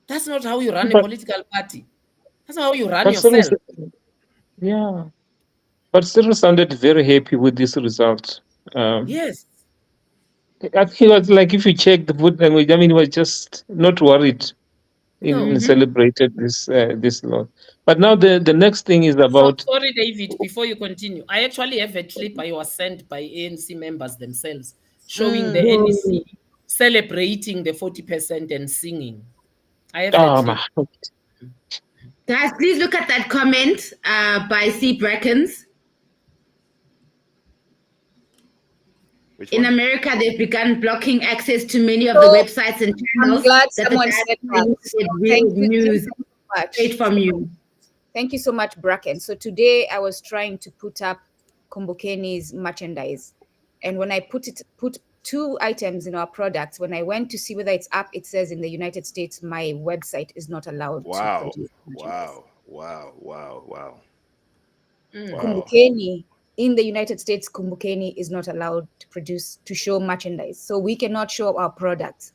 That's not how you run a But political party. That's not how you run but Cyril, yourself. yeah, but Cyril sounded very happy with this result. Um, Yes. I think it was like if you check the boot language, I mean, he was just not worried. No. Even celebrated this law. But now the next thing is So about sorry, David, before you continue. I actually have a clip I was sent by ANC members themselves showing the NEC celebrating the 40% and singing. I have the clip. Guys, please look at that comment by C. Brackens. Which In one? America, they've begun blocking access to many of the So websites and I'm channels glad that the someone said that. diaspora get real Thank you news so much. straight from you. Thank you so much, Bracken. So today I was trying to put up Kombukeni's merchandise. And when I put 2 items in our products, when I went to see whether it's up, it says in the United States, my website is not allowed to Wow. produce merchandise. Wow. Kumbukeni, in the United States, Kumbukeni is not allowed to show merchandise. So we cannot show our products.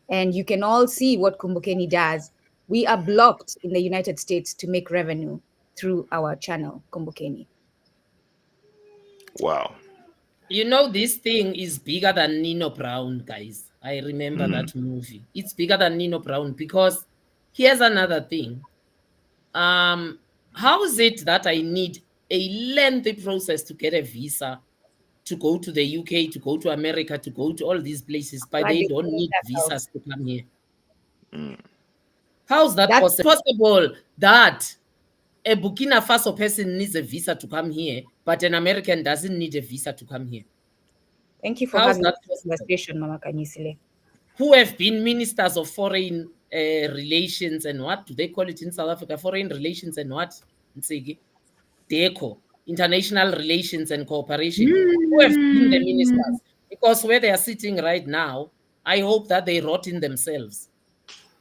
And you can all see what Kumbukeni does. We are blocked in the United States to make revenue through our channel, Kumbukeni. Wow. You know, this thing is bigger than Nino Brown, guys. I remember that movie. It's bigger than Nino Brown because here's another thing. How is it that I need a lengthy process to get a visa to go to the UK, to go to America, to go to all these places, but they don't need visas to come here? How's that possible that a Burkina Faso person needs a visa to come here, but an American doesn't need a visa to come here? Thank you for having this conversation, Mama Kanyisile. Who have been ministers of foreign relations and what do they call it in South Africa? Foreign relations and what? DECO, international relations and cooperation. Who have been the ministers? Because where they are sitting right now, I hope that they rot in themselves.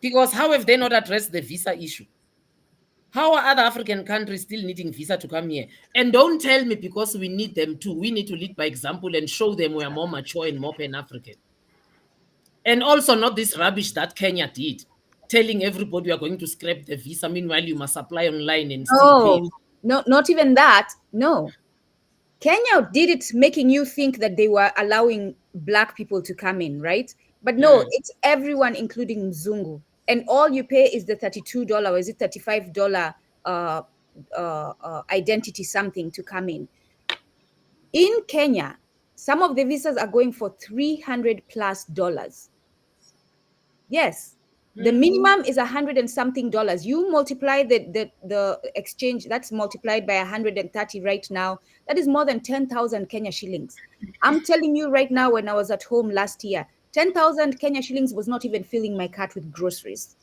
Because how have they not addressed the visa issue? How are other African countries still needing visa to come here? And don't tell me because we need them too. We need to lead by example and show them we are more mature and more Pan-African. And also not this rubbish that Kenya did, telling everybody we are going to scrap the visa. Meanwhile, you must apply online and still pay. No, not even that. No. Kenya did it making you think that they were allowing Black people to come in, right? But no, it's everyone, including Mzungu. And all you pay is the $32 or is it $35 identity something to come in. In Kenya, some of the visas are going for $300+. Yes. The minimum is $100 and something. You multiply the exchange, that's multiplied by 130 right now. That is more than 10,000 Kenya shillings. I'm telling you right now, when I was at home last year, 10,000 Kenya shillings was not even filling my cart with groceries.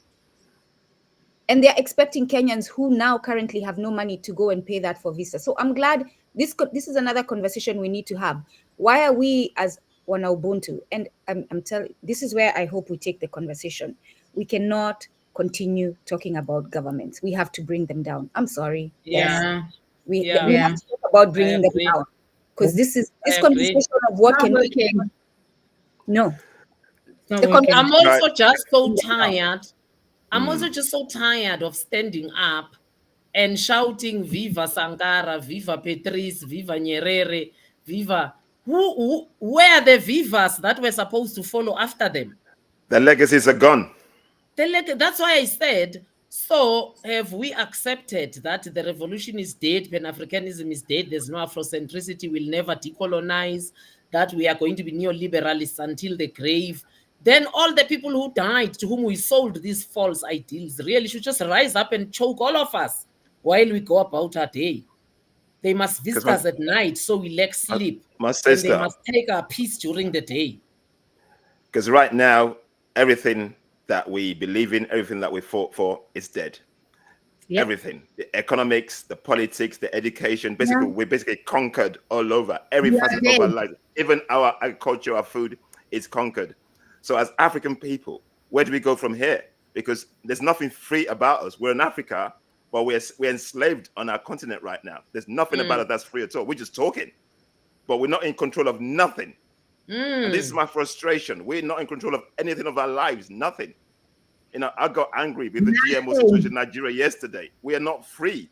And they're expecting Kenyans who now currently have no money to go and pay that for visa. So I'm glad this is another conversation we need to have. Why are we as Wana Ubuntu? And I'm telling, this is where I hope we take the conversation. We cannot continue talking about governments. We have to bring them down. I'm sorry. Yeah. Yes. We have to talk about bringing them down. Because this conversation of what can we do. No. I'm also just so tired. I'm also just so tired of standing up and shouting Viva Sankara, Viva Patrice, Viva Nyerere, Viva. Where are the Vivas that were supposed to follow after them? The legacies are gone. That's why I said, so have we accepted that the revolution is dead, Pan-Africanism is dead, there's no Afrocentricity, we'll never decolonize, that we are going to be neoliberalists until the grave? Then all the people who died, to whom we sold these false ideals, really should just rise up and choke all of us while we go about our day. They must visit us at night so we lack sleep. My sister, and they must take our peace during the day. Because right now, everything that we believe in, everything that we fought for is dead. Yep. Everything, the economics, the politics, the education, basically, we basically conquered all over every facet of our life. Even our agriculture, our food is conquered. So as African people, where do we go from here? Because there's nothing free about us. We're in Africa, but we're enslaved on our continent right now. There's nothing about us that's free at all. We're just talking, but we're not in control of nothing. And this is Mm. my frustration. We're not in control of anything of our lives, nothing. I got angry with the GMO situation Nothing. in Nigeria yesterday. We are not free.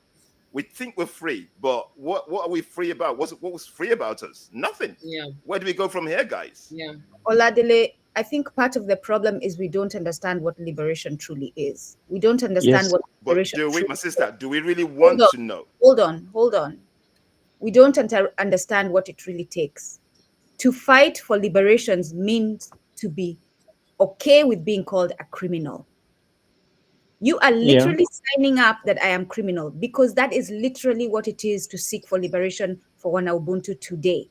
We think we're free, but what are we free about? What was free about us? Nothing. Yeah. Where do we go from here, guys? Yeah. Oladele, I think part of the problem is we don't understand what liberation truly is. We don't understand Yes. what But liberation do we, truly my is. sister, do we really Hold want on, to know? hold on. We don't understand what it really takes. To fight for liberations means to be okay with being called a criminal. You are Yeah. literally signing up that I am criminal because that is literally what it is to seek for liberation for Wana Ubuntu today.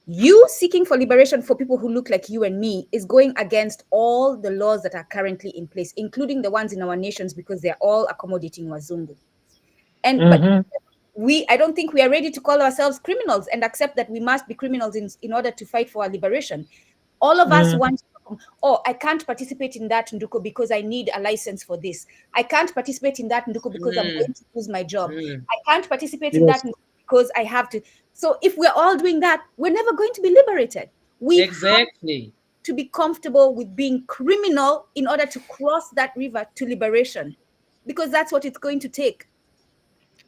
You seeking for liberation for people who look like you and me is going against all the laws that are currently in place, including the ones in our nations, because they're all accommodating Wazungu. And but Mm-hmm. I don't think we are ready to call ourselves criminals and accept that we must be criminals in order to fight for our liberation. All of us Mm. want, oh, I can't participate in that Nduko because I need a license for this. I can't participate in that Nduko because I'm Mm. going to lose my job. Mm. I can't participate in that Yes. Nduko because I have to. So if we're all doing that, we're never going to be liberated. We have Exactly. to be comfortable with being criminal in order to cross that river to liberation, because that's what it's going to take.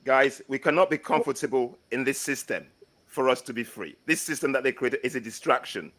Guys, we cannot be comfortable in this system for us to be free. This system that they created is a distraction.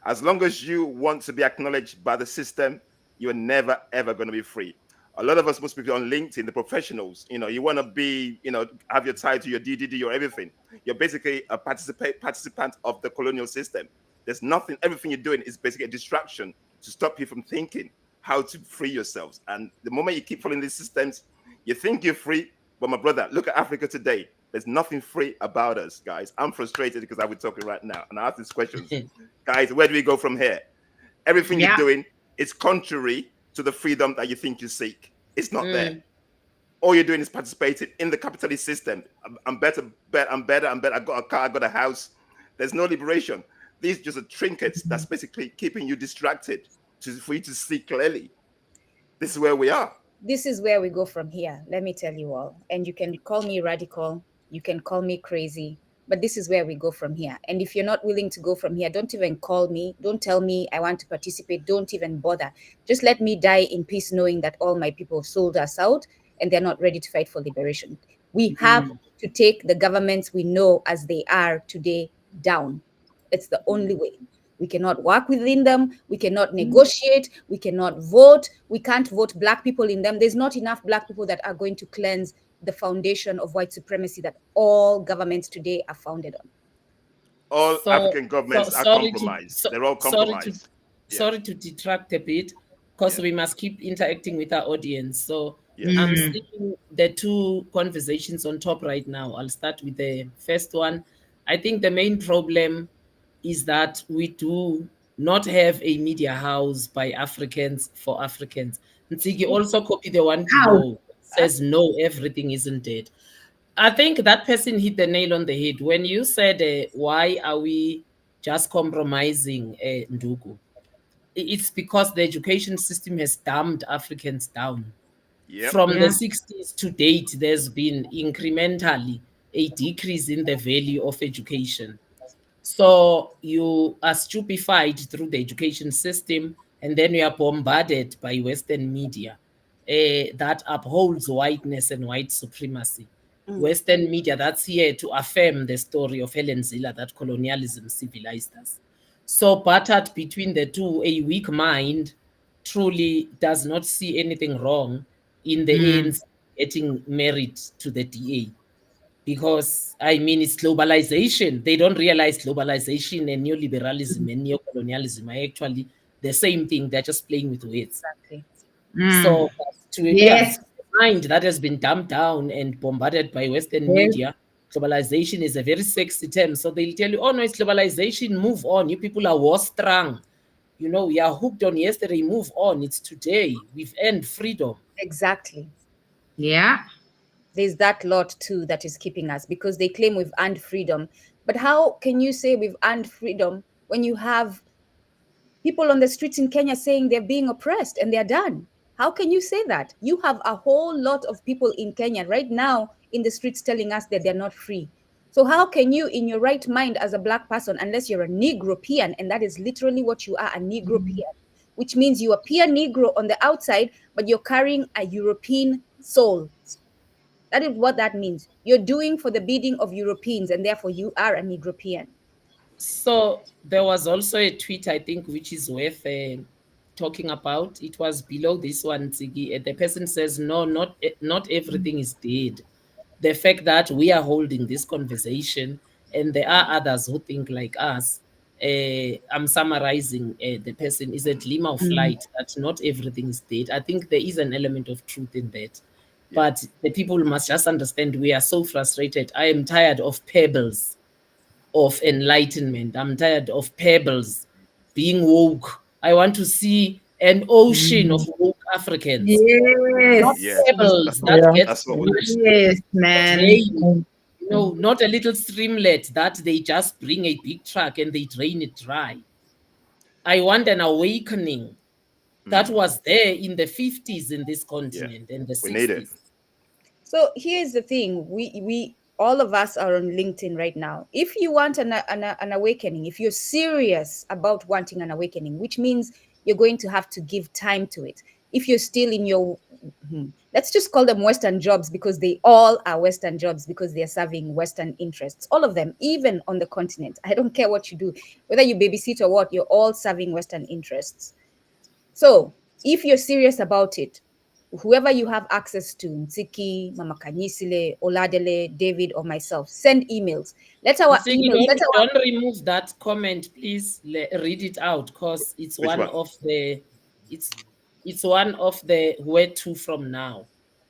As long as you want to be acknowledged by the system, you're never ever going to be free. A lot of us must be on LinkedIn, the professionals. You want to be, have your title, your DDD, your everything. You're basically a participant of the colonial system. There's nothing. Everything you're doing is basically a distraction to stop you from thinking how to free yourselves. And the moment you keep following these systems, you think you're free. But my brother, look at Africa today. There's nothing free about us, guys. I'm frustrated because I'm talking right now, and I ask these questions, guys. Where do we go from here? Everything you're Yeah. doing is contrary to the freedom that you think you seek. It's not there. Mm. All you're doing is participating in the capitalist system. I'm better, I'm better, I'm better. I got a car, I got a house. There's no liberation. These just are trinkets that's basically keeping you distracted for you to see clearly. This is where we are. This is where we go from here. Let me tell you all. And you can call me radical, you can call me crazy, but this is where we go from here. And if you're not willing to go from here, don't even call me. Don't tell me I want to participate. Don't even bother. Just let me die in peace, knowing that all my people sold us out and they're not ready to fight for liberation. We have to take the governments we know as they are today down. It's the only way. We cannot work within them. We cannot negotiate. We cannot vote. We can't vote black people in them. There's not enough black people that are going to cleanse the foundation of white supremacy that all governments today are founded on. All So, African governments are compromised. They're all compromised. Yeah, sorry to detract a bit, because yeah, we must keep interacting with our audience. So yes. I'm Mm. sticking the two conversations on top right now. I'll start with the first one. I think the main problem is that we do not have a media house by Africans for Africans. Nsiki also copy the one How? below. Says no, everything isn't dead. I think that person hit the nail on the head when you said, "Why are we just compromising Ndugu?" It's because the education system has dumbed Africans down. Yep. From the Yeah. 60s to date, there's been incrementally a decrease in the value of education. So you are stupefied through the education system, and then you are bombarded by Western media that upholds whiteness and white supremacy. Western media that's here to affirm the story of Helen Ziller that colonialism civilized us. So, battered between the two, a weak mind truly does not see anything wrong in the Mm. ANC getting married to the DA, because I mean it's globalization. They don't realize globalization and neoliberalism and neocolonialism are actually the same thing. They're just playing with words. Exactly. Mm. So Yes. to the mind that has been dumbed down and bombarded by Western Yes. media, globalization is a very sexy term. So they'll tell you, oh no, it's globalization, move on. You people are war strung. You know, we are hooked on yesterday, move on. It's today. We've earned freedom. Exactly. Yeah. There's that lot too that is keeping us, because they claim we've earned freedom. But how can you say we've earned freedom when you have people on the streets in Kenya saying they're being oppressed and they're done? How can you say that? You have a whole lot of people in Kenya right now in the streets telling us that they're not free. So how can you, in your right mind as a Black person, unless you're a Negropean, and that is literally what you are, a Negropean, which means you appear Negro on the outside, but you're carrying a European soul. That is what that means. You're doing for the bidding of Europeans, and therefore you are a Negropean. So there was also a tweet, I think, which is worth talking about. It was below this one, Ziggy. The person says, no, not everything is dead. The fact that we are holding this conversation and there are others who think like us, I'm summarizing, the person is a glimmer of light that not everything is dead. I think there is an element of truth in that. But the people must just understand we are so frustrated. I am tired of pebbles of enlightenment. I'm tired of pebbles being woke. I want to see an ocean of woke Africans, not Yeah, Yes. pebbles that Yeah. get that's what we need. smashed Yes, or man. drained. Not a little streamlet that they just bring a big truck and they drain it dry. I want an awakening that was there in the 50s in this Yeah, continent and the we need it. 60s. So here's the thing: we all of us are on LinkedIn right now. If you want an awakening, if you're serious about wanting an awakening, which means you're going to have to give time to it. If you're still in your let's just call them Western jobs, because they all are Western jobs, because they're serving Western interests. All of them, even on the continent. I don't care what you do, whether you babysit or what, you're all serving Western interests. So if you're serious about it, whoever you have access to, Ntsiki, Mama Kanyisile, Oladele, David, or myself, send emails. Let our Ziggy, emails, let our don't remove that comment, please. Read it out, because it's Which one one? of the it's it's one of the where to from now.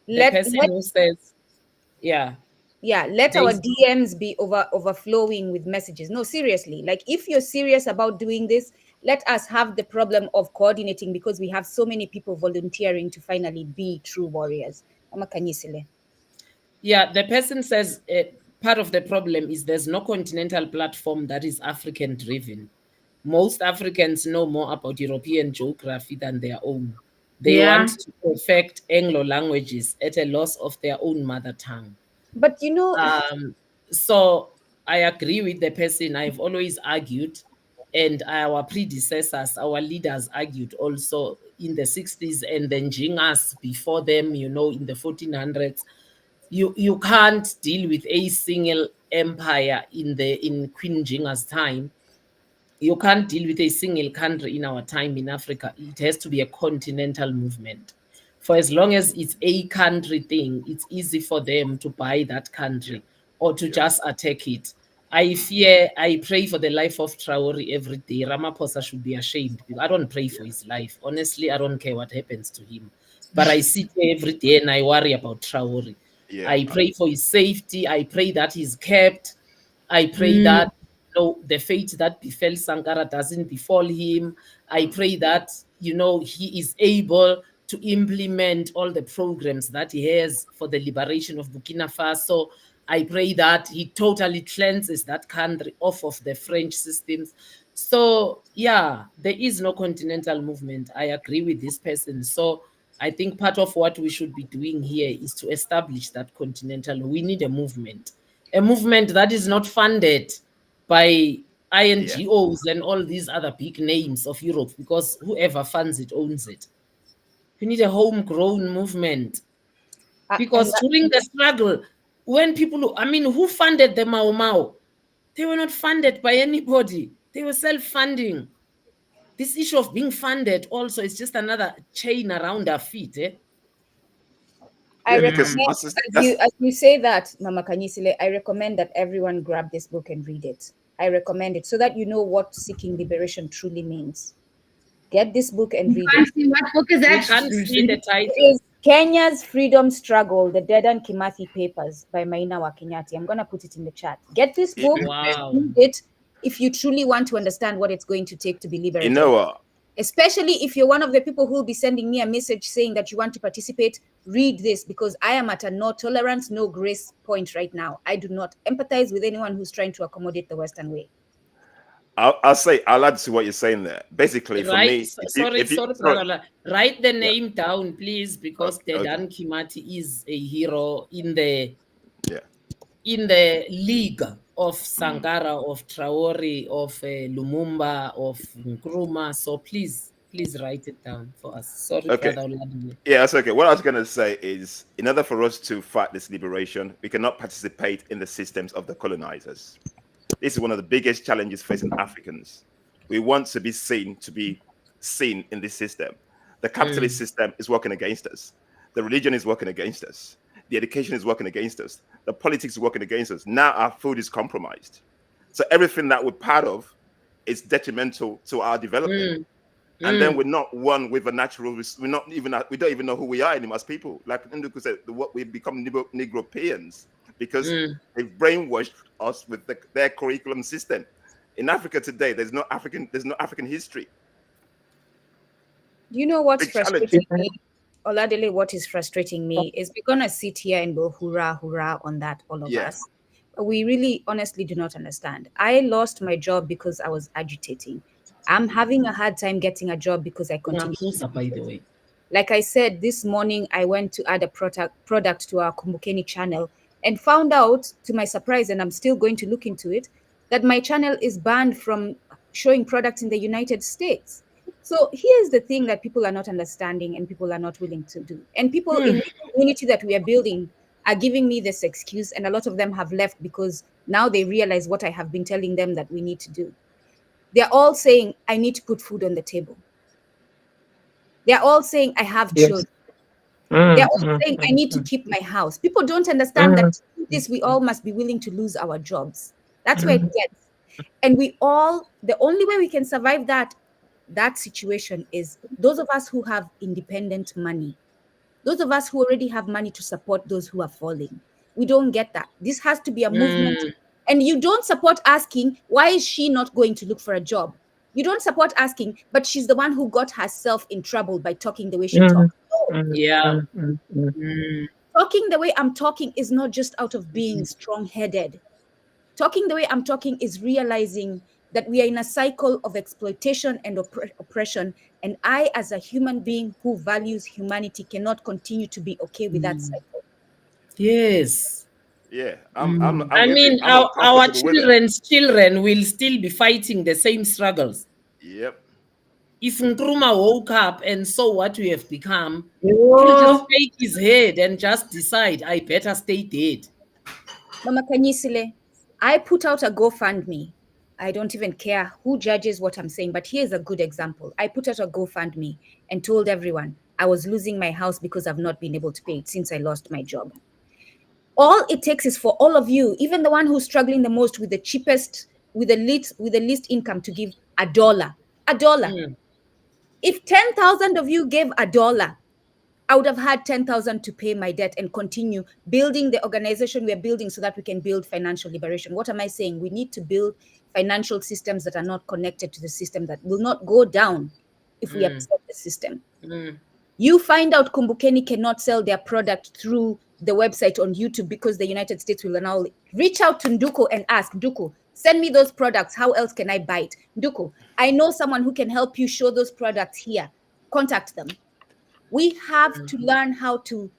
The let person let who says, yeah, let they our DMs be overflowing with messages. No, seriously. Like, if you're serious about doing this, let us have the problem of coordinating, because we have so many people volunteering to finally be true warriors. Mama Kanyisile. yeah, the person says, part of the problem is there's no continental platform that is African driven. Most Africans know more about European geography than their own. They Yeah. want to perfect Anglo languages at a loss of their own mother tongue. But So I agree with the person. I've always argued, and our predecessors, our leaders argued also in the 60s, and then Jingas before them, in the 1400s. You can't deal with a single empire in Queen Jinga's time. You can't deal with a single country in our time in Africa. It has to be a continental movement. For as long as it's a country thing, it's easy for them to buy that Yeah, country or to yeah, just attack it. I pray for the life of Traore every day. Ramaphosa should be ashamed. I don't pray for his life. Honestly, I don't care what happens to him. But I sit here every day and I worry about Traore. yeah. I pray for his safety. I pray that he's kept. I pray Mm. that the fate that befell Sankara doesn't befall him. I pray that he is able to implement all the programs that he has for the liberation of Burkina Faso. I pray that he totally cleanses that country off of the French systems. So yeah, there is no continental movement. I agree with this person. So I think part of what we should be doing here is to establish that continental. We need a movement that is not funded by Yeah. INGOs and all these other big names of Europe, because whoever funds it owns it. We need a homegrown movement, and because during the struggle, when who funded the Mau Mau? They were not funded by anybody. They were self-funding. This issue of being funded also is just another chain around our feet. I Yeah, because recommend, as you say that, Mama Kanyisile, I recommend that everyone grab this book and read it. I recommend it so that you know what seeking liberation truly means. Get this book and read it. Fancy, what book is We that? can't see the It title. is Kenya's Freedom Struggle, the Dedan Kimathi Papers by Maina Wakenyati. I'm going to put it in the chat. Get this book, Wow. read it, if you truly want to understand what it's going to take to be you liberated. know what? Especially if you're one of the people who will be sending me a message saying that you want to participate, read this, because I am at a no tolerance, no grace point right now. I do not empathize with anyone who's trying to accommodate the Western way. I'll add to what you're saying there. Basically, for Right. me, Sorry, brother. Write the yeah, name down, please, because okay, Dedan Kimati is a hero in the yeah. in the league of Sankara, of Traore, of Lumumba, of Nkrumah. So please write it down for us. Sorry, Okay. brother Oladile. Yeah, that's okay. What I was going to say is, in order for us to fight this liberation, we cannot participate in the systems of the colonizers. This is one of the biggest challenges facing Africans. We want to be seen in this system. The capitalist system is working against us. The religion is working against us. The education is working against us. The politics is working against us. Now our food is compromised. So everything that we're part of is detrimental to our development. And then we're not one with a natural. We're not even. We don't even know who we are anymore as people. Like Nduku said, what we've become Negropeans because they've brainwashed us with their curriculum system. In Africa today, there's no African history. You know what's Big challenge. frustrating me? Oladele, what is frustrating me is we're gonna sit here and go hurrah on that, all of us. But we really honestly do not understand. I lost my job because I was agitating. I'm having a hard time getting a job because I continue. By the way. Like I said, this morning I went to add a product to our Kumbukeni channel and found out, to my surprise, and I'm still going to look into it, that my channel is banned from showing products in the United States. So here's the thing that people are not understanding and people are not willing to do. And people in the community that we are building are giving me this excuse, and a lot of them have left because now they realize what I have been telling them that we need to do. They're all saying, I need to put food on the table. They're all saying, I have children. They're all saying, I need to keep my house. People don't understand that to do this, we all must be willing to lose our jobs. That's where it gets. And we all, the only way we can survive that situation is those of us who have independent money. Those of us who already have money to support those who are falling. We don't get that. This has to be a movement. And you don't support asking, why is she not going to look for a job? You don't support asking, but she's the one who got herself in trouble by talking the way she talks. Yeah. Talking the way I'm talking is not just out of being strong-headed. Talking the way I'm talking is realizing that we are in a cycle of exploitation and oppression. And I, as a human being who values humanity, cannot continue to be okay with that cycle. Yes. Yeah, I mean, our children will still be fighting the same struggles. Yep. If Nkrumah woke up and saw what we have become, he'll just shake his head and just decide, I better stay dead. Mama Kanyisile, I put out a GoFundMe. I don't even care who judges what I'm saying, but here's a good example. I put out a GoFundMe and told everyone I was losing my house because I've not been able to pay it since I lost my job. All it takes is for all of you, even the one who's struggling the most with the cheapest, with the least income, to give $1. $1. If 10,000 of you gave $1, I would have had 10,000 to pay my debt and continue building the organization we're building so that we can build financial liberation. What am I saying? We need to build financial systems that are not connected to the system, that will not go down if we upset the system. You find out Kumbukeni cannot sell their product through the website on YouTube because the United States will now reach out to Nduku and ask, Nduku, send me those products. How else can I buy it? Nduku, I know someone who can help you show those products here. Contact them. We have to learn how to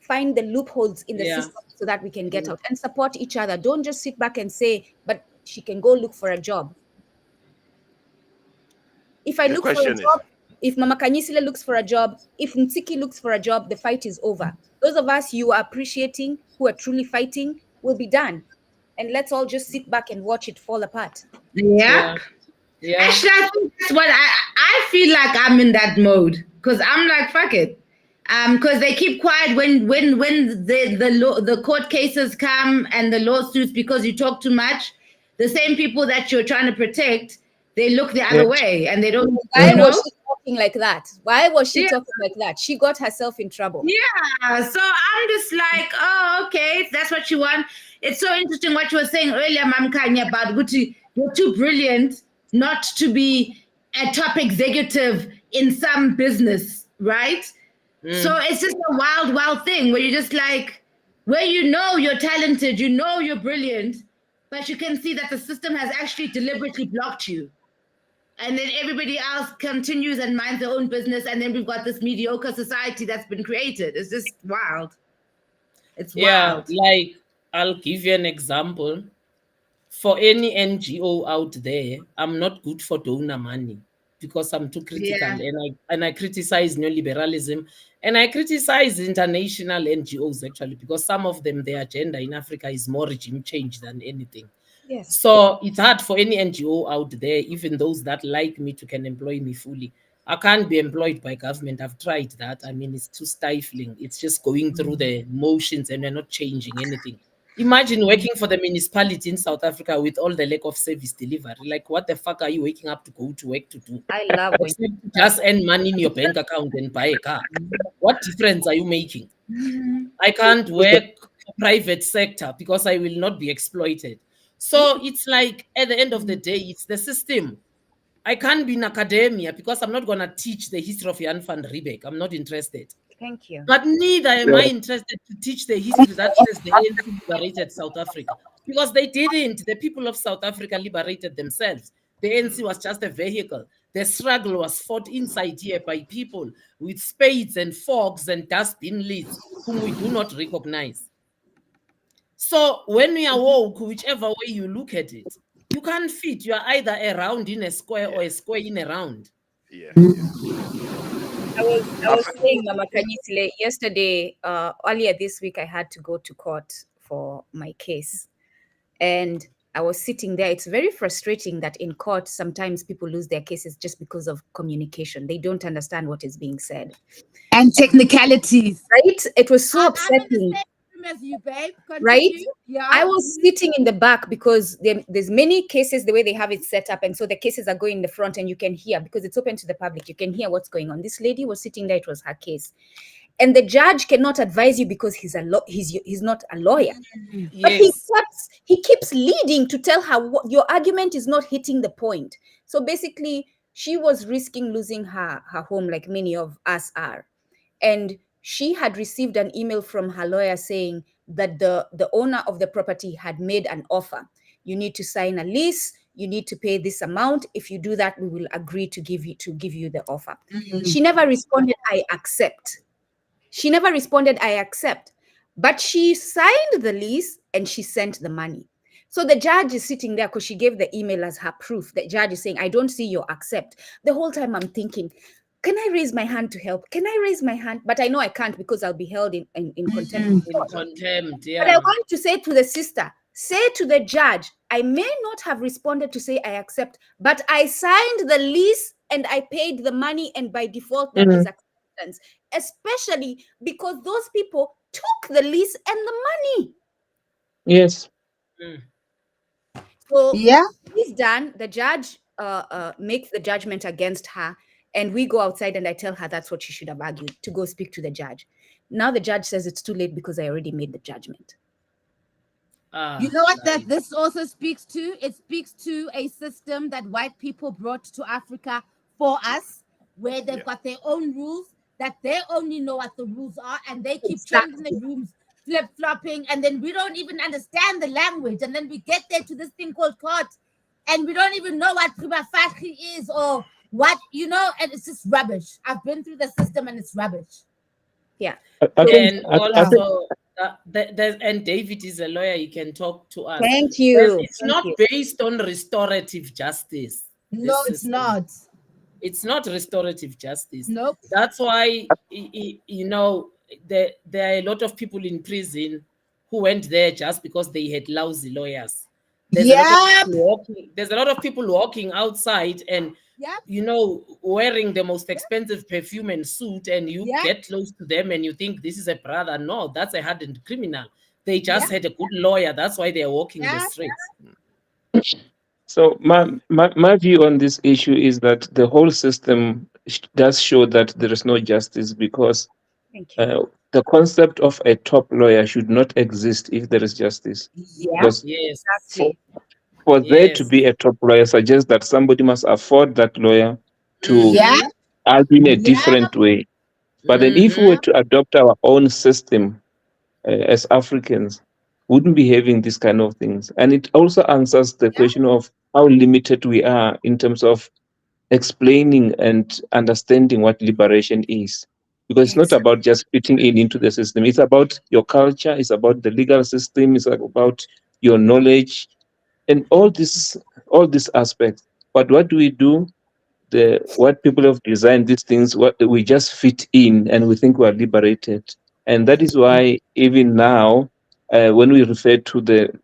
find the loopholes in the system so that we can get out and support each other. Don't just sit back and say, but she can go look for a job. If I look for a job, if Mama Kanyisile looks for a job, if Nsiki looks for a job, the fight is over. Those of us you are appreciating, who are truly fighting, will be done. And let's all just sit back and watch it fall apart. Yeah. Actually, I think that's what I feel like. I'm in that mode because I'm like, fuck it. Because they keep quiet when the court cases come and the lawsuits because you talk too much. The same people that you're trying to protect, they look the other way and they don't. Why was she talking like that? Why was she talking like that? She got herself in trouble. Yeah. So I'm just like, oh, okay, if that's what you want. It's so interesting what you were saying earlier, Mam Kanya, about Gucci. You're too brilliant not to be a top executive in some business, right? So it's just a wild, wild thing where you're just like, where you know you're talented, you know you're brilliant, but you can see that the system has actually deliberately blocked you. And then everybody else continues and minds their own business. And then we've got this mediocre society that's been created. It's just wild. It's wild. Like I'll give you an example. For any NGO out there, I'm not good for donor money because I'm too critical, Yeah. and I criticize neoliberalism, and I criticize international NGOs actually, because some of them, their agenda in Africa is more regime change than anything. Yes. So it's hard for any NGO out there, even those that like me, to can employ me fully. I can't be employed by government. I've tried that. I mean, it's too stifling. It's just going through the motions and we're not changing anything. Imagine working for the municipality in South Africa with all the lack of service delivery. Like, what the fuck are you waking up to go to work to do? I love when Except to just earn money in your bank account and buy a car. What difference are you making? I can't work for private sector because I will not be exploited. So it's like at the end of the day, it's the system. I can't be in academia because I'm not gonna teach the history of Jan van Riebeck. I'm not interested. thank you. But neither am I interested to teach the history that says the ANC liberated South Africa. Because they didn't. The people of South Africa liberated themselves. The ANC was just a vehicle. The struggle was fought inside here by people with spades and forks and dustbin lids whom we do not recognize. So when we are woke, whichever way you look at it, you can't fit. You are either a round in a square or a square in a round. Yeah, yeah. I was saying, Mama Kanyisile, yesterday, earlier this week, I had to go to court for my case. And I was sitting there. It's very frustrating that in court, sometimes people lose their cases just because of communication. They don't understand what is being said. And technicalities. Right? It was so I'm in the upsetting. same room as you, babe. Right? Continue. Yeah. I was sitting in the back because there's many cases the way they have it set up, and so the cases are going in the front, and you can hear because it's open to the public. You can hear what's going on. This lady was sitting there; it was her case, and the judge cannot advise you because he's not a lawyer. But he keeps leading to tell her what your argument is not hitting the point. So basically, she was risking losing her home, like many of us are, and she had received an email from her lawyer saying that the owner of the property had made an offer. You need to sign a lease. You need to pay this amount. If you do that, we will agree to give you the offer. She never responded, I accept. She never responded, I accept. But she signed the lease and she sent the money. So the judge is sitting there because she gave the email as her proof. The judge is saying, I don't see your accept. The whole time I'm thinking, can I raise my hand to help? Can I raise my hand? But I know I can't because I'll be held in contempt. In contempt, But I yeah. want to say to the sister, say to the judge, I may not have responded to say I accept, but I signed the lease and I paid the money, and by default, that is acceptance. Especially because those people took the lease and the money. Yes. So Yeah. he's done. The judge makes the judgment against her, and we go outside and I tell her that's what she should have argued, to go speak to the judge. Now the judge says it's too late because I already made the judgment. You know what that this also speaks to? It speaks to a system that white people brought to Africa for us, where they've got their own rules, that they only know what the rules are, and they keep changing the rules, flip-flopping, and then we don't even understand the language, and then we get there to this thing called court, and we don't even know what prima facie is or what, and it's just rubbish. I've been through the system and it's rubbish. Yeah. And also, and David is a lawyer. He can talk to us. Thank you. It's not based on restorative justice. No, it's not. It's not restorative justice. Nope. That's why, there are a lot of people in prison who went there just because they had lousy lawyers. There's a lot of people walking outside and wearing the most expensive perfume and suit, and you get close to them and you think this is a brother. No, that's a hardened criminal. They just had a good lawyer. That's why they're walking the streets. So my view on this issue is that the whole system does show that there is no justice, because the concept of a top lawyer should not exist if there is justice. Because for there to be a top lawyer suggests that somebody must afford that lawyer to argue in a different way. But then if we were to adopt our own system as Africans, we wouldn't be having these kind of things. And it also answers the question of how limited we are in terms of explaining and understanding what liberation is. because it's not about just fitting in into the system. It's about your culture, it's about the legal system, it's about your knowledge, and all these aspects. But what do we do? What people have designed these things, what we just fit in, and we think we are liberated. And that is why even now, when we refer to the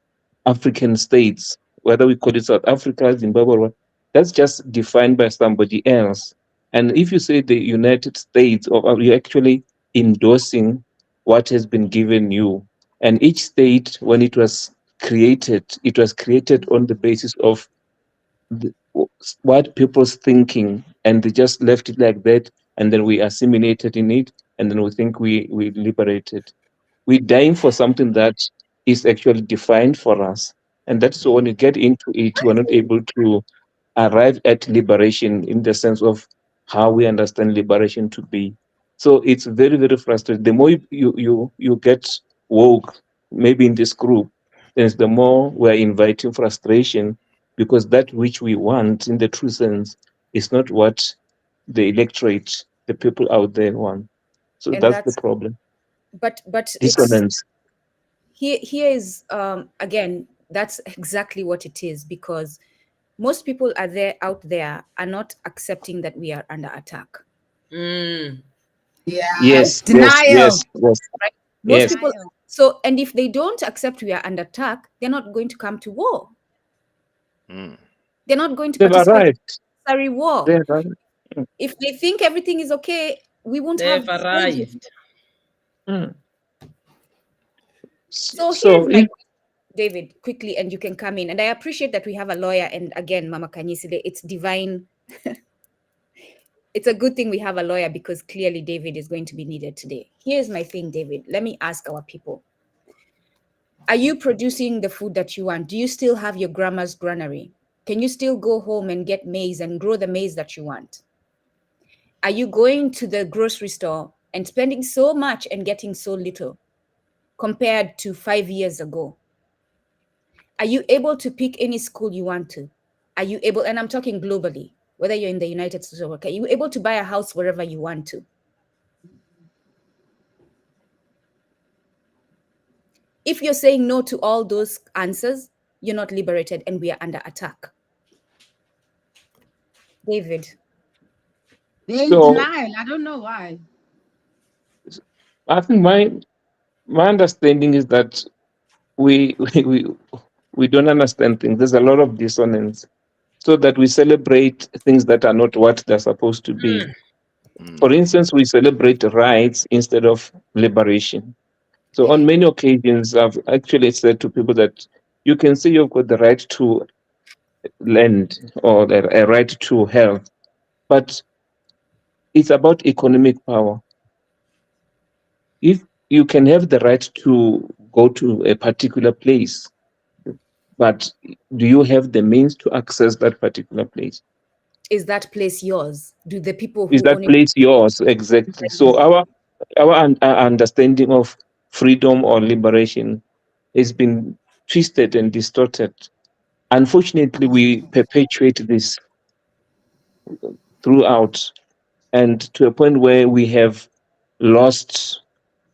African states, whether we call it South Africa, Zimbabwe, or what, that's just defined by somebody else. And if you say the United States, or you're actually endorsing what has been given you. And each state, when it was created on the basis of the, what people's thinking, and they just left it like that, and then we assimilated in it, and then we think we liberated. We're dying for something that is actually defined for us. And that's so when you get into it, we're not able to arrive at liberation in the sense of how we understand liberation to be. So it's very, very frustrating. The more you get woke, maybe in this group, then the more we're inviting frustration, because that which we want in the true sense is not what the electorate, the people out there want. So And that's the that's problem. but it's Dissonance. here is again, that's exactly what it is, because most people out there are not accepting that we are under attack. Mm. Yeah. Yes, yes, Denial. yes, yes, Right? Most yes. people. So, and if they don't accept we are under attack, they're not going to come to war. Mm. They're not going to They've participate in arrived. necessary war. They've arrived. If they think everything is okay, we won't They've have soldiers. arrived. Mm. So So here's my if question, David, quickly, and you can come in. And I appreciate that we have a lawyer. And again, Mama Kanyisile, it's divine. It's a good thing we have a lawyer, because clearly David is going to be needed today. Here's my thing, David. Let me ask our people. Are you producing the food that you want? Do you still have your grandma's granary? Can you still go home and get maize and grow the maize that you want? Are you going to the grocery store and spending so much and getting so little compared to 5 years ago? Are you able to pick any school you want to? Are you able, and I'm talking globally, whether you're in the United States or okay, are you able to buy a house wherever you want to? If you're saying no to all those answers, you're not liberated, and we are under attack. David. They're in so, denial. I don't know why. I think my understanding is that we we we don't understand things. There's a lot of dissonance, so that we celebrate things that are not what they're supposed to be. For instance, we celebrate rights instead of liberation. So on many occasions, I've actually said to people that you can say you've got the right to land, or a right to health, but it's about economic power. If you can have the right to go to a particular place, but do you have the means to access that particular place? Is that place yours? Do the people Is who that own it? place yours? Exactly. So our understanding of freedom or liberation has been twisted and distorted. Unfortunately, we perpetuate this throughout, and to a point where we have lost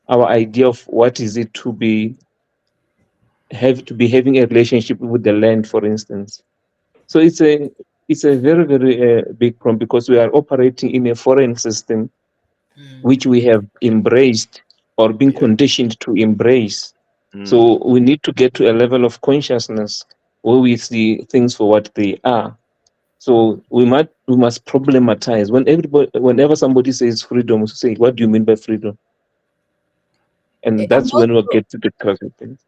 our idea of what is it to be having a relationship with the land, for instance. So it's a very, very big problem, because we are operating in a foreign system which we have embraced or been Yeah. conditioned to embrace. So we need to get to a level of consciousness where we see things for what they are. So we must problematize. Whenever somebody says freedom, we say, what do you mean by freedom? And I'm that's when we'll get to the crux of things.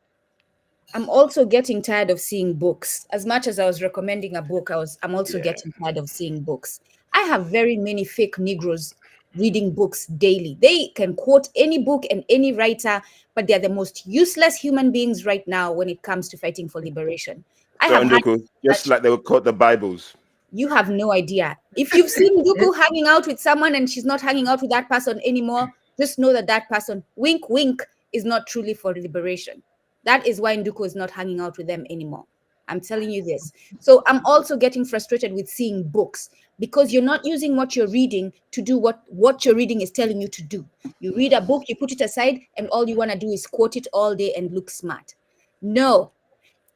I'm also getting tired of seeing books. As much as I was recommending a book, I'm also Yeah. getting tired of seeing books. I have very many fake Negroes reading books daily. They can quote any book and any writer, but they're the most useless human beings right now when it comes to fighting for liberation. I So have had Nduku, just like they would quote the Bibles. You have no idea. If you've seen Duku hanging out with someone and she's not hanging out with that person anymore, just know that that person, wink, wink, is not truly for liberation. That is why Nduku is not hanging out with them anymore. I'm telling you this. So I'm also getting frustrated with seeing books because you're not using what you're reading to do what your reading is telling you to do. You read a book, you put it aside, and all you want to do is quote it all day and look smart. No.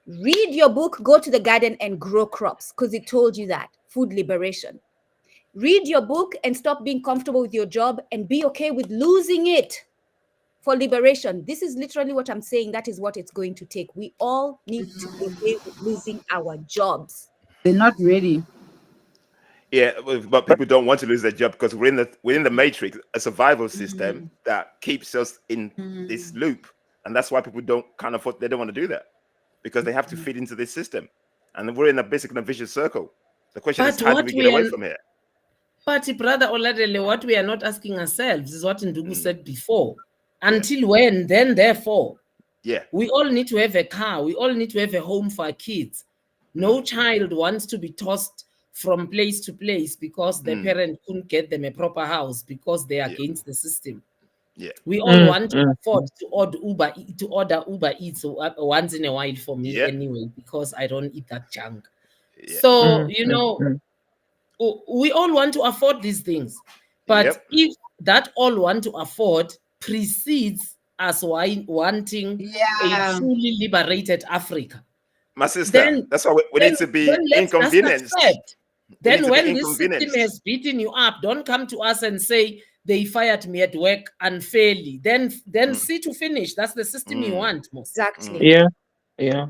Read your book, go to the garden and grow crops because it told you that. Food liberation. Read your book and stop being comfortable with your job and be okay with losing it for liberation. This is literally what I'm saying. That is what it's going to take. We all need to be okay with losing our jobs. They're not ready. Yeah, but people don't want to lose their job because we're in the matrix, a survival system that keeps us in this loop, and that's why people don't they don't want to do that because they have to fit into this system, and we're in a vicious circle. The question is, how do we get away from here? But brother Oladele, what we are not asking ourselves is what Ndugu said before. Until when, then therefore. Yeah. We all need to have a car. We all need to have a home for our kids. No child wants to be tossed from place to place because their parent couldn't get them a proper house because they are against the system. Yeah. We all want to afford to order Uber Eats once in a while for me anyway, because I don't eat that junk. Yeah. So, we all want to afford these things. But if that all want to afford precedes us wanting a truly liberated Africa, my sister, then that's why we need to be inconvenienced. Then when this system has beaten you up, don't come to us and say they fired me at work unfairly. Then see to finish. That's the system you want, most. Exactly. Yeah.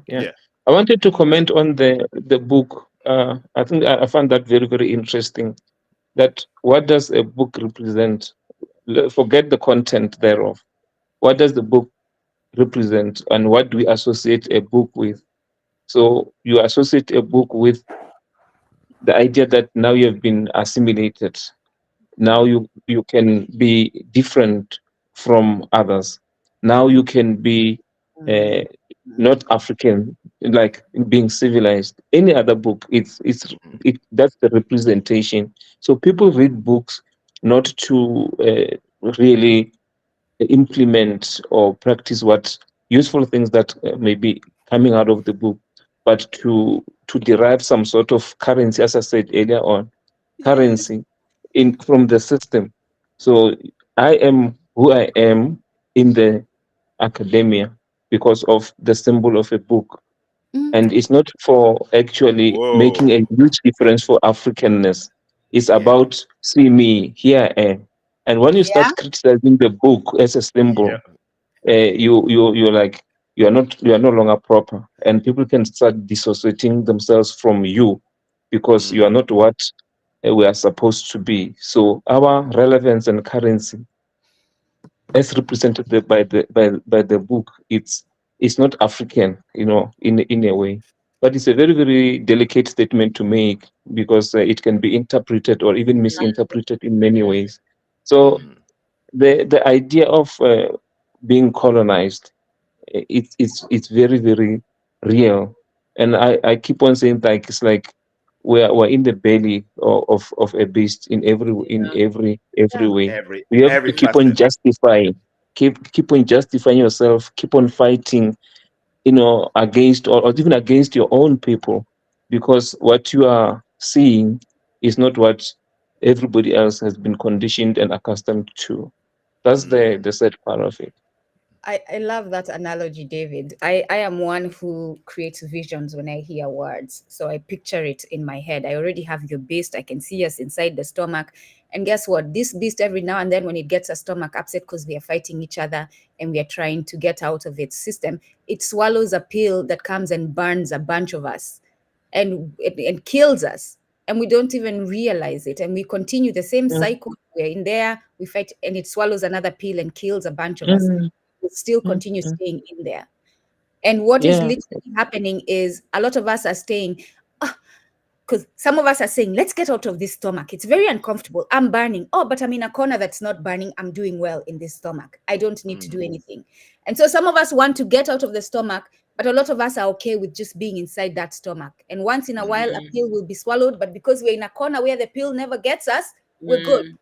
I wanted to comment on the book. I think I found that very, very interesting. That what does a book represent? Forget the content thereof. What does the book represent, and what do we associate a book with? So you associate a book with the idea that now you have been assimilated. Now you can be different from others. Now you can be not African, like being civilized. Any other book, that's the representation. So people read books not to really implement or practice what useful things that may be coming out of the book, but to derive some sort of currency, as I said earlier on, currency in from the system. So I am who I am in the academia because of the symbol of a book. And it's not for actually making a huge difference for Africanness. It's about, see me, here I am. And when you start criticizing the book as a symbol, you're like, you are no longer proper, and people can start dissociating themselves from you because you are not what we are supposed to be. So our relevance and currency, as represented by the book, it's not African, in a way. But it's a very, very delicate statement to make because it can be interpreted or even misinterpreted in many ways. So the idea of being colonized, it's very, very real, and I keep on saying, like, it's like we're in the belly of a beast in every way. You have Every to keep on facet. justifying, keep on justifying yourself, keep on fighting, against or even against your own people, because what you are seeing is not what everybody else has been conditioned and accustomed to. That's the sad part of it. I love that analogy, David. I am one who creates visions when I hear words. So I picture it in my head. I already have your beast. I can see us inside the stomach. And guess what? This beast, every now and then, when it gets a stomach upset because we are fighting each other and we are trying to get out of its system, it swallows a pill that comes and burns a bunch of us and kills us. And we don't even realize it. And we continue the same cycle. We're in there, we fight, and it swallows another pill and kills a bunch of us. Will still continue staying in there. And what is literally happening is a lot of us are staying, because some of us are saying, let's get out of this stomach. It's very uncomfortable. I'm burning. Oh, but I'm in a corner that's not burning. I'm doing well in this stomach. I don't need to do anything. And so some of us want to get out of the stomach, but a lot of us are okay with just being inside that stomach. And once in a while, a pill will be swallowed. But because we're in a corner where the pill never gets us, we're good.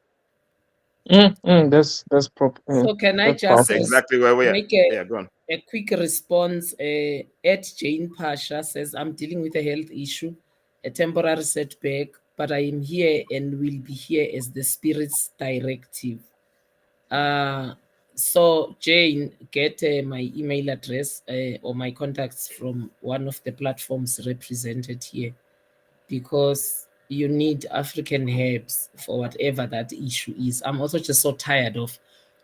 That's proper. So can I just exactly where we are? make Yeah, go on. A quick response. At Jane Pasha says, I'm dealing with a health issue, a temporary setback, but I am here and will be here as the Spirit's directive. Uh, so, Jane, get my email address or my contacts from one of the platforms represented here, because you need African herbs for whatever that issue is. I'm also just so tired of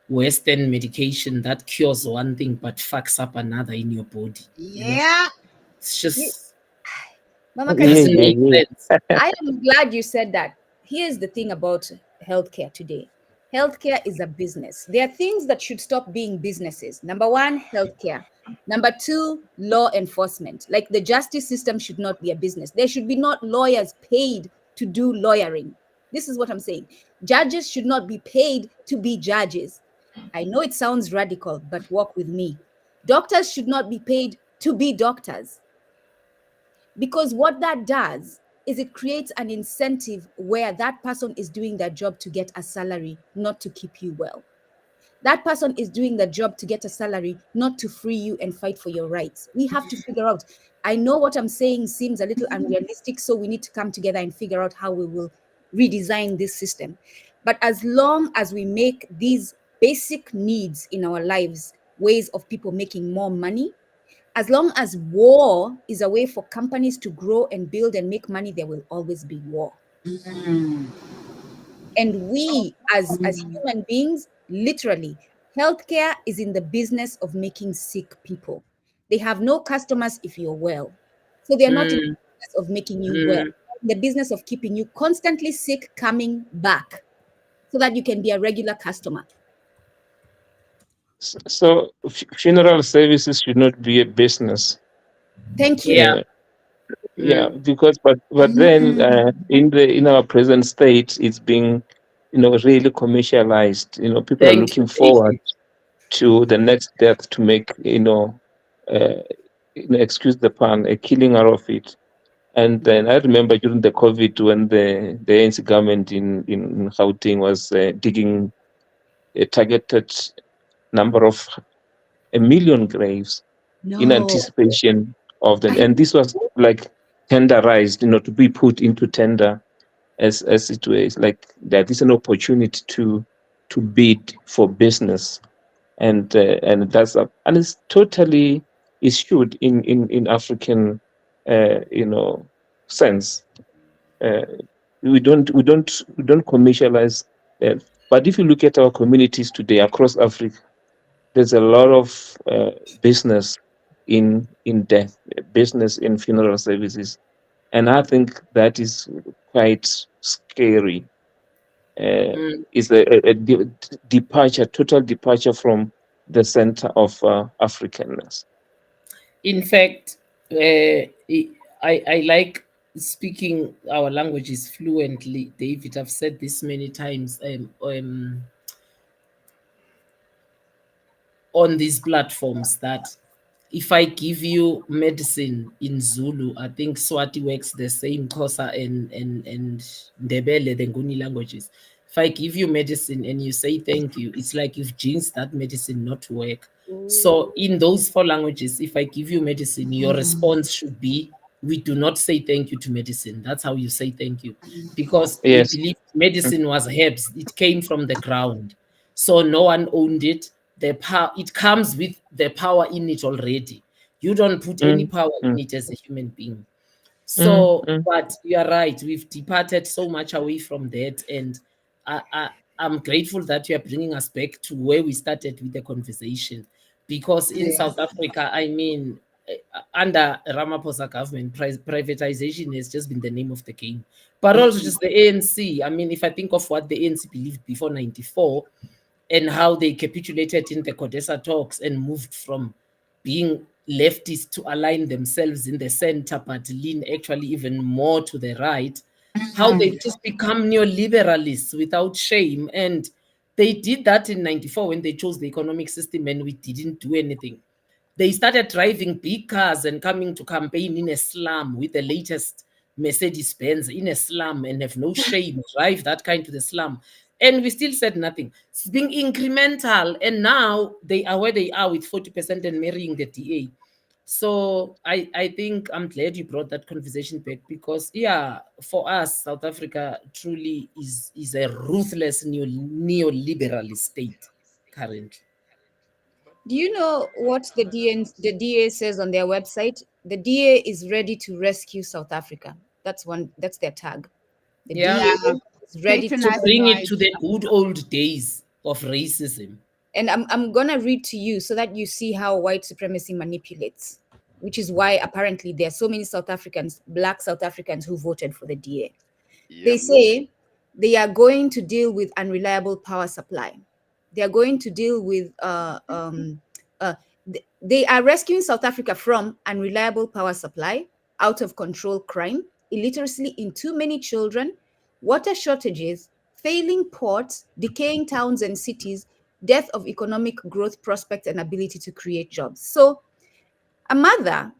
Western medication that cures one thing but fucks up another in your body. You know, Yeah. it's just Mama Yeah, Kanisi, doesn't yeah, make yeah. sense. I am glad you said that. Here's the thing about healthcare today. Healthcare is a business. There are things that should stop being businesses. Number one, healthcare. Number two, law enforcement. Like the justice system should not be a business. There should be not lawyers paid to do lawyering. This is what I'm saying. Judges should not be paid to be judges. I know it sounds radical, but walk with me. Doctors should not be paid to be doctors. Because what that does is it creates an incentive where that person is doing their job to get a salary, not to keep you well. That person is doing the job to get a salary, not to free you and fight for your rights. We have to figure out. I know what I'm saying seems a little unrealistic, so we need to come together and figure out how we will redesign this system. But as long as we make these basic needs in our lives ways of people making more money, as long as war is a way for companies to grow and build and make money, there will always be war. And we, as human beings, literally, healthcare is in the business of making sick people. They have no customers if you're well. So they're not in the business of making you well. They're in the business of keeping you constantly sick, coming back, so that you can be a regular customer. So funeral services should not be a business. Thank you. Yeah. Uh, yeah, because but then in our present state, it's being really commercialized. People are Thank you, looking forward David. to the next death to make uh, excuse the pun, a killing out of it. And then I remember during the COVID when the ANC government in Gauteng was digging a targeted number of 1 million graves in No. anticipation of them. I And this was like tenderized, to be put into tender as it was like that is an opportunity to bid for business. And that's and it's totally issued in African sense. Uh, we don't commercialize. But if you look at our communities today across Africa, there's a lot of business in death, business in funeral services, and I think that is quite scary. Is a total departure from the center of Africanness. In fact, I like speaking our languages fluently, David. I've said this many times. On these platforms that if I give you medicine in Zulu, I think Swati works the same, Xhosa and Ndebele, the Nguni languages. If I give you medicine and you say thank you, it's like you've jinxed that medicine not to work. So in those four languages, if I give you medicine, your response should be, we do not say thank you to medicine. That's how you say thank you. Because they Yes. believe medicine was herbs. It came from the ground. So no one owned it. The power, it comes with the power in it already. You don't put any Mm, power mm, in it as a human being. mm, So, mm. but you are right. We've departed so much away from that, and I'm grateful that you are bringing us back to where we started with the conversation. Because in South Africa, I mean, under Ramaphosa government, privatization has just been the name of the game. But also just the ANC. I mean, if I think of what the ANC believed before '94, and how they capitulated in the Codesa talks and moved from being leftists to align themselves in the center, but lean actually even more to the right, how they've just become neoliberalists without shame. And they did that in '94 when they chose the economic system and we didn't do anything. They started driving big cars and coming to campaign in a slum with the latest Mercedes Benz in a slum and have no shame, drive that kind to the slum. And we still said nothing. It's being incremental, and now they are where they are with 40% and marrying the DA. So I think I'm glad you brought that conversation back, because yeah, for us, South Africa truly is a ruthless neoliberal state currently. Do you know what the DA says on their website? The DA is ready to rescue South Africa. That's their tag. The Yeah, DA Yeah. is ready to, to Patronizing bring it white. to the good old days of racism. and I'm gonna read to you so that you see how white supremacy manipulates, which is why apparently there are so many South Africans, black South Africans, who voted for the DA. They Yep. say they are going to deal with unreliable power supply. They are going to deal with they are rescuing South Africa from unreliable power supply, out of control crime, illiteracy in too many children, water shortages, failing ports, decaying towns and cities, death of economic growth prospects and ability to create jobs. So a mother,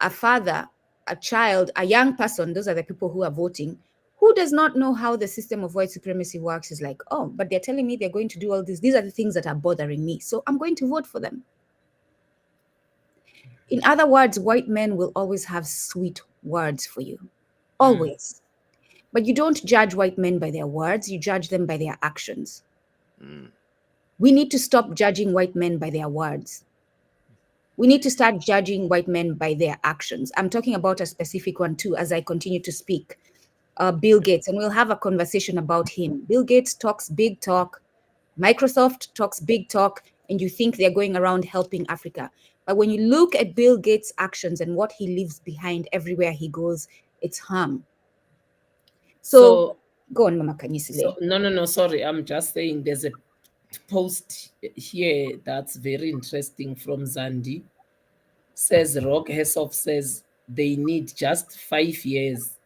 a father, a child, a young person, those are the people who are voting, who does not know how the system of white supremacy works, is like, oh, but they're telling me they're going to do all this. These are the things that are bothering me. So I'm going to vote for them. In other words, white men will always have sweet words for you. Always. But you don't judge white men by their words, you judge them by their actions. We need to stop judging white men by their words. We need to start judging white men by their actions. I'm talking about a specific one too, as I continue to speak. Bill Gates, and we'll have a conversation about him. Bill Gates talks big talk. Microsoft talks big talk, and you think they're going around helping Africa. But when you look at Bill Gates' actions and what he leaves behind everywhere he goes, it's harm. So go on, Mama Kanyisile. No, sorry. I'm just saying there's a post here that's very interesting from Zandi. Says Rock Hessoff says they need just 5 years,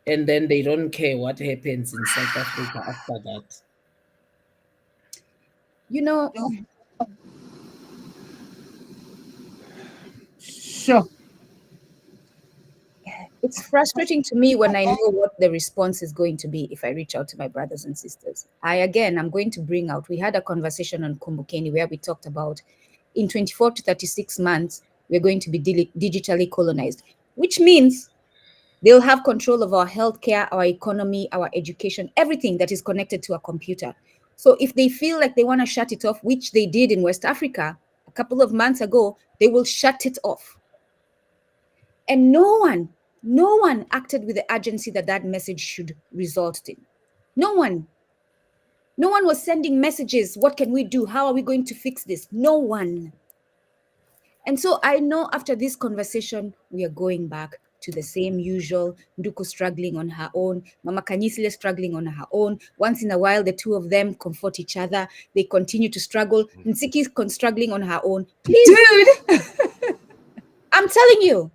and then they don't care what happens in South Africa after that. You know, Sure. it's frustrating to me when I know what the response is going to be if I reach out to my brothers and sisters. I'm going to bring out, we had a conversation on Kumbukeni where we talked about in 24 to 36 months, we're going to be digitally colonized, which means they'll have control of our healthcare, our economy, our education, everything that is connected to a computer. So if they feel like they want to shut it off, which they did in West Africa a couple of months ago, they will shut it off. And no one acted with the urgency that message should result in. No one was sending messages. What can we do? How are we going to fix this? No one. And so I know after this conversation, we are going back to the same usual. Nduku struggling on her own, Mama Kanyisile struggling on her own. Once in a while, the two of them comfort each other. They continue to struggle. Nsiki struggling on her own. Please. Dude, I'm telling you,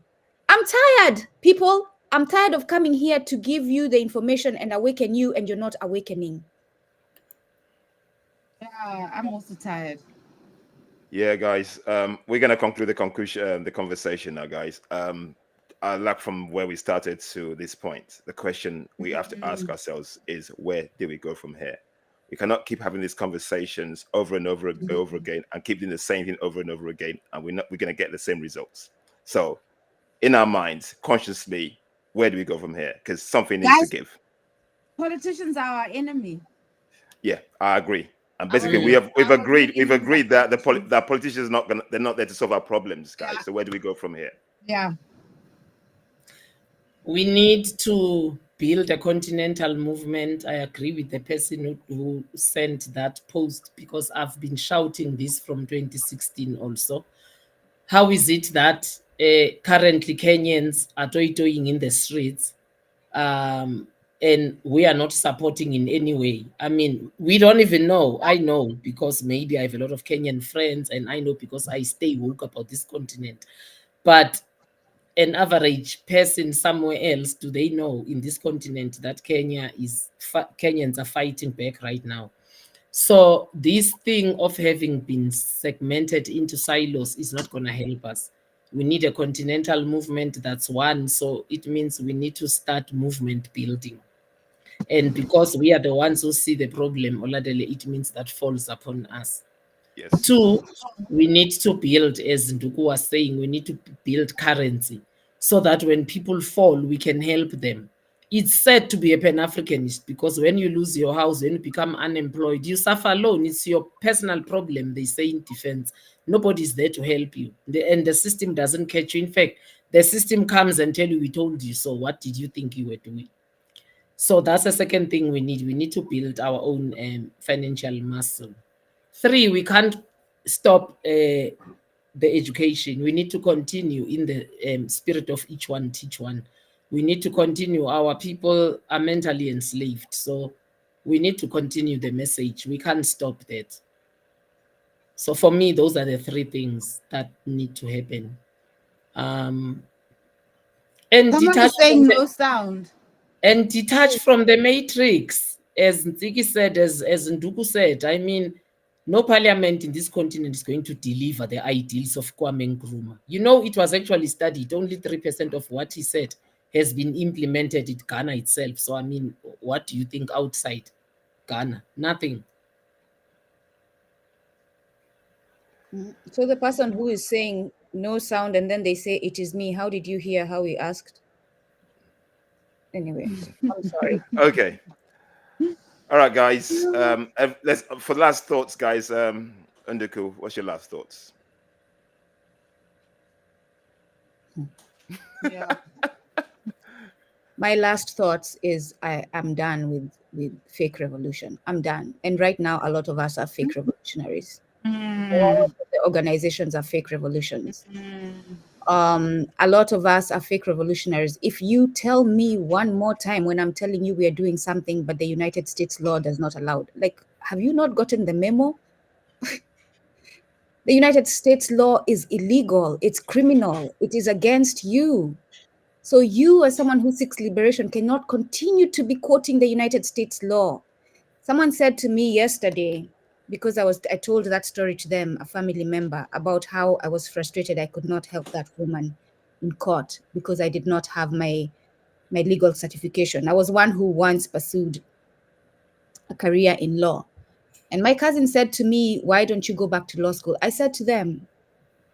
I'm tired, people. I'm tired of coming here to give you the information and awaken you, and you're not awakening. yeah, I'm also tired. Yeah, guys. We're gonna conclude the conversation now, guys. I like from where we started to this point. The question we have to ask ourselves is, where do we go from here? We cannot keep having these conversations over and over again and keep doing the same thing over and over again, and we're gonna get the same results. So, in our minds, consciously, where do we go from here? Because something needs to Guys, give. politicians are our enemy. Yeah, I agree. And basically, we've agreed that that politicians they're not there to solve our problems, guys. Yeah. So where do we go from here? Yeah. We need to build a continental movement. I agree with the person who sent that post, because I've been shouting this from 2016 also. How is it that currently Kenyans are toying in the streets, and we are not supporting in any way? I mean, we don't even know. I know because maybe I have a lot of Kenyan friends, and I know because I stay woke about this continent. But an average person somewhere else, do they know in this continent that Kenyans are fighting back right now? So this thing of having been segmented into silos is not going to help us. We need a continental movement that's one. So it means we need to start movement building. And because we are the ones who see the problem, Oladele, it means that falls upon us. Yes. Two, we need to build, as Nduku was saying, we need to build currency so that when people fall, we can help them. It's said to be a Pan-Africanist because when you lose your house, when you become unemployed, you suffer alone. It's your personal problem, they say in defense. Nobody's there to help you. And the system doesn't catch you. In fact, the system comes and tell you, we told you so. What did you think you were doing? So that's the second thing we need. We need to build our own financial muscle. Three, we can't stop the education. We need to continue in the spirit of each one, teach one. We need to continue. Our people are mentally enslaved. So we need to continue the message. We can't stop that. So for me, those are the three things that need to happen. And Someone is saying no sound. And detach from the matrix, as Nziki said, as Nduku said. I mean, no parliament in this continent is going to deliver the ideals of Kwame Nkrumah. You know, it was actually studied. Only 3% of what he said has been implemented in Ghana itself. So, I mean, what do you think outside Ghana? Nothing. So the person who is saying no sound and then they say it is me, how did you hear how he asked? Anyway, I'm sorry. Okay. All right, guys. Let's for last thoughts, guys. Unduku, what's your last thoughts? Yeah. My last thoughts is I am done with fake revolution. I'm done. And right now, a lot of us are fake revolutionaries. All of the organizations are fake revolutions. A lot of us are fake revolutionaries. If you tell me one more time when I'm telling you we are doing something, but the United States law does not allow, like, have you not gotten the memo? The United States law is illegal. It's criminal. It is against you. So you, as someone who seeks liberation, cannot continue to be quoting the United States law. Someone said to me yesterday, because I told that story to them, a family member, about how I was frustrated I could not help that woman in court because I did not have my legal certification. I was one who once pursued a career in law. And my cousin said to me, why don't you go back to law school? I said to them,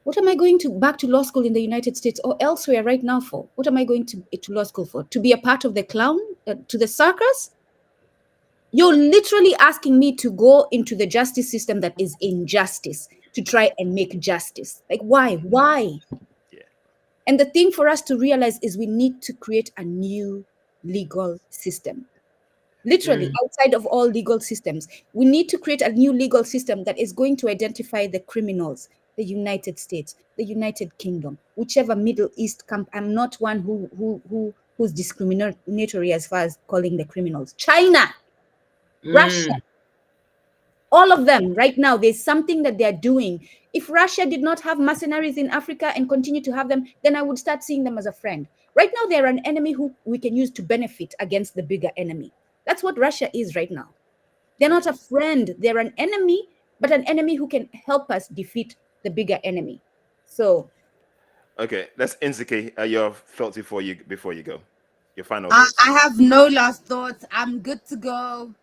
what am I going back to law school in the United States or elsewhere right now for? What am I going to law school for? To be a part of the clown, to the circus? You're literally asking me to go into the justice system that is injustice to try and make justice. Like, why? Why? Yeah. And the thing for us to realize is we need to create a new legal system. Literally, outside of all legal systems, we need to create a new legal system that is going to identify the criminals, the United States, the United Kingdom, whichever Middle East camp. I'm not one who's discriminatory as far as calling the criminals. China, Russia, all of them right now, there's something that they're doing. If Russia did not have mercenaries in Africa and continue to have them, then I would start seeing them as a friend. Right now, they're an enemy who we can use to benefit against the bigger enemy. That's what Russia is right now. They're not a friend. They're an enemy, but an enemy who can help us defeat the bigger enemy. So, okay, let's Inziki your thoughts before you go. Your final I thoughts. have no last thoughts. I'm good to go.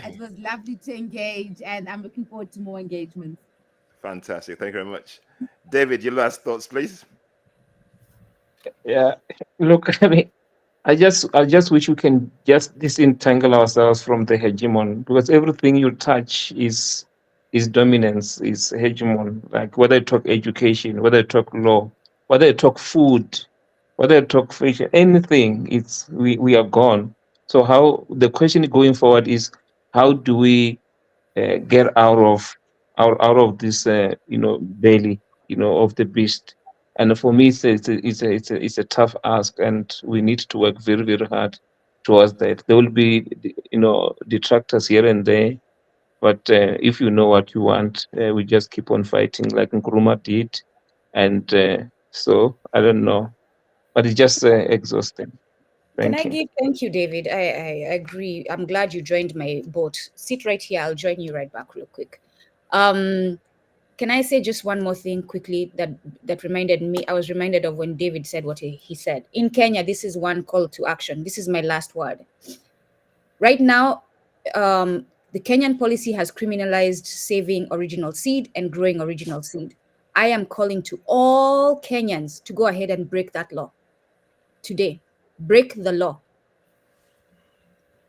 It was lovely to engage, and I'm looking forward to more engagements. Fantastic. Thank you very much. David, your last thoughts, please. Yeah, look, I mean, I just wish we can just disentangle ourselves from the hegemon, because everything you touch is dominance, is hegemon. Like whether you talk education, whether you talk law, whether you talk food, whether you talk fashion, anything, it's we are gone. So how the question going forward is, how do we get out of this belly of the beast? And for me, it's a tough ask, and we need to work very, very hard towards that. There will be detractors here and there, but if you know what you want, we just keep on fighting like Nkrumah did. And so I don't know, but it's just exhausting. Thank you. Thank you, David. I agree. I'm glad you joined my boat. Sit right here. I'll join you right back real quick. Can I say just one more thing quickly that reminded me? I was reminded of when David said what he said. In Kenya, this is one call to action. This is my last word. Right now, the Kenyan policy has criminalized saving original seed and growing original seed. I am calling to all Kenyans to go ahead and break that law today. Break the law.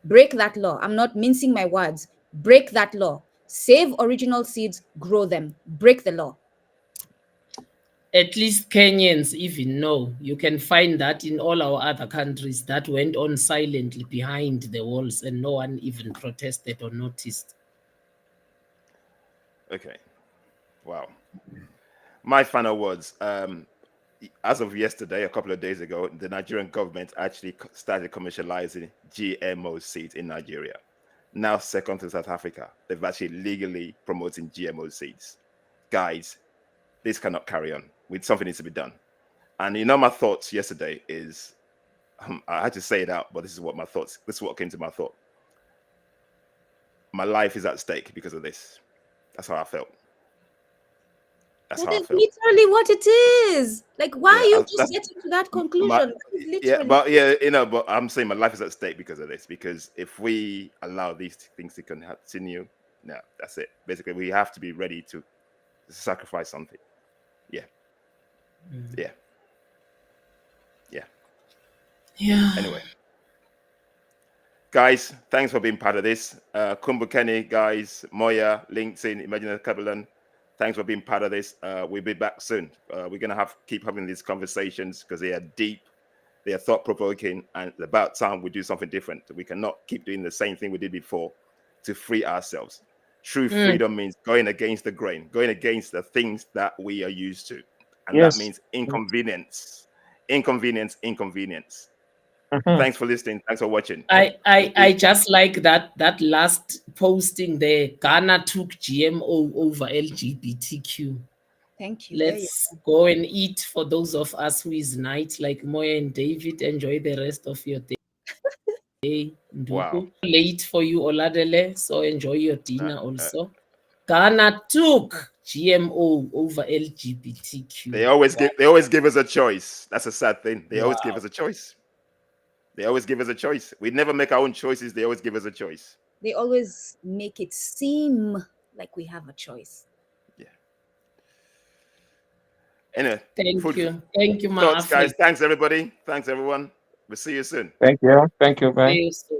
Break that law. I'm not mincing my words. Break that law. Save original seeds, grow them. Break the law. At least Kenyans even know. You can find that in all our other countries that went on silently behind the walls and no one even protested or noticed. Okay. Wow. My final words. As of yesterday, a couple of days ago, the Nigerian government actually started commercializing GMO seeds in Nigeria. Now, second to South Africa, they've actually legally promoting GMO seeds. Guys, this cannot carry on. Something needs to be done. And my thoughts yesterday is, I had to say it out, but this is what came to my thought. My life is at stake because of this. That's how I felt. That's That how I is felt. literally what it is. Like, why are you just getting to that conclusion? But I'm saying my life is at stake because of this. Because if we allow these things to continue, no, that's it. Basically, we have to be ready to sacrifice something. Yeah. Yeah. Yeah. Yeah. Anyway. Guys, thanks for being part of this. Kumbu Kenny, guys, Moya, LinkedIn, Imagine Kabilan, thanks for being part of this. We'll be back soon. We're going to keep having these conversations because they are deep, they are thought-provoking, and it's about time we do something different. We cannot keep doing the same thing we did before to free ourselves. True freedom means going against the grain, going against the things that we are used to. And that means inconvenience. Thanks for listening. Thanks for watching. I just like that last posting there. Ghana took GMO over LGBTQ. Thank you. Let's go and eat. For those of us who is night, like Moya and David, enjoy the rest of your day. Wow. Late for you, Oladele, so enjoy your dinner also. Ghana took GMO over LGBTQ. They always give us a choice. That's a sad thing. They always give us a choice. They always give us a choice. We never make our own choices. They always give us a choice. They always make it seem like we have a choice. Yeah. Anyway, thank you, my thoughts, guys. Thanks, everybody. Thanks, everyone. We'll see you soon. Thank you. Bye. See you soon.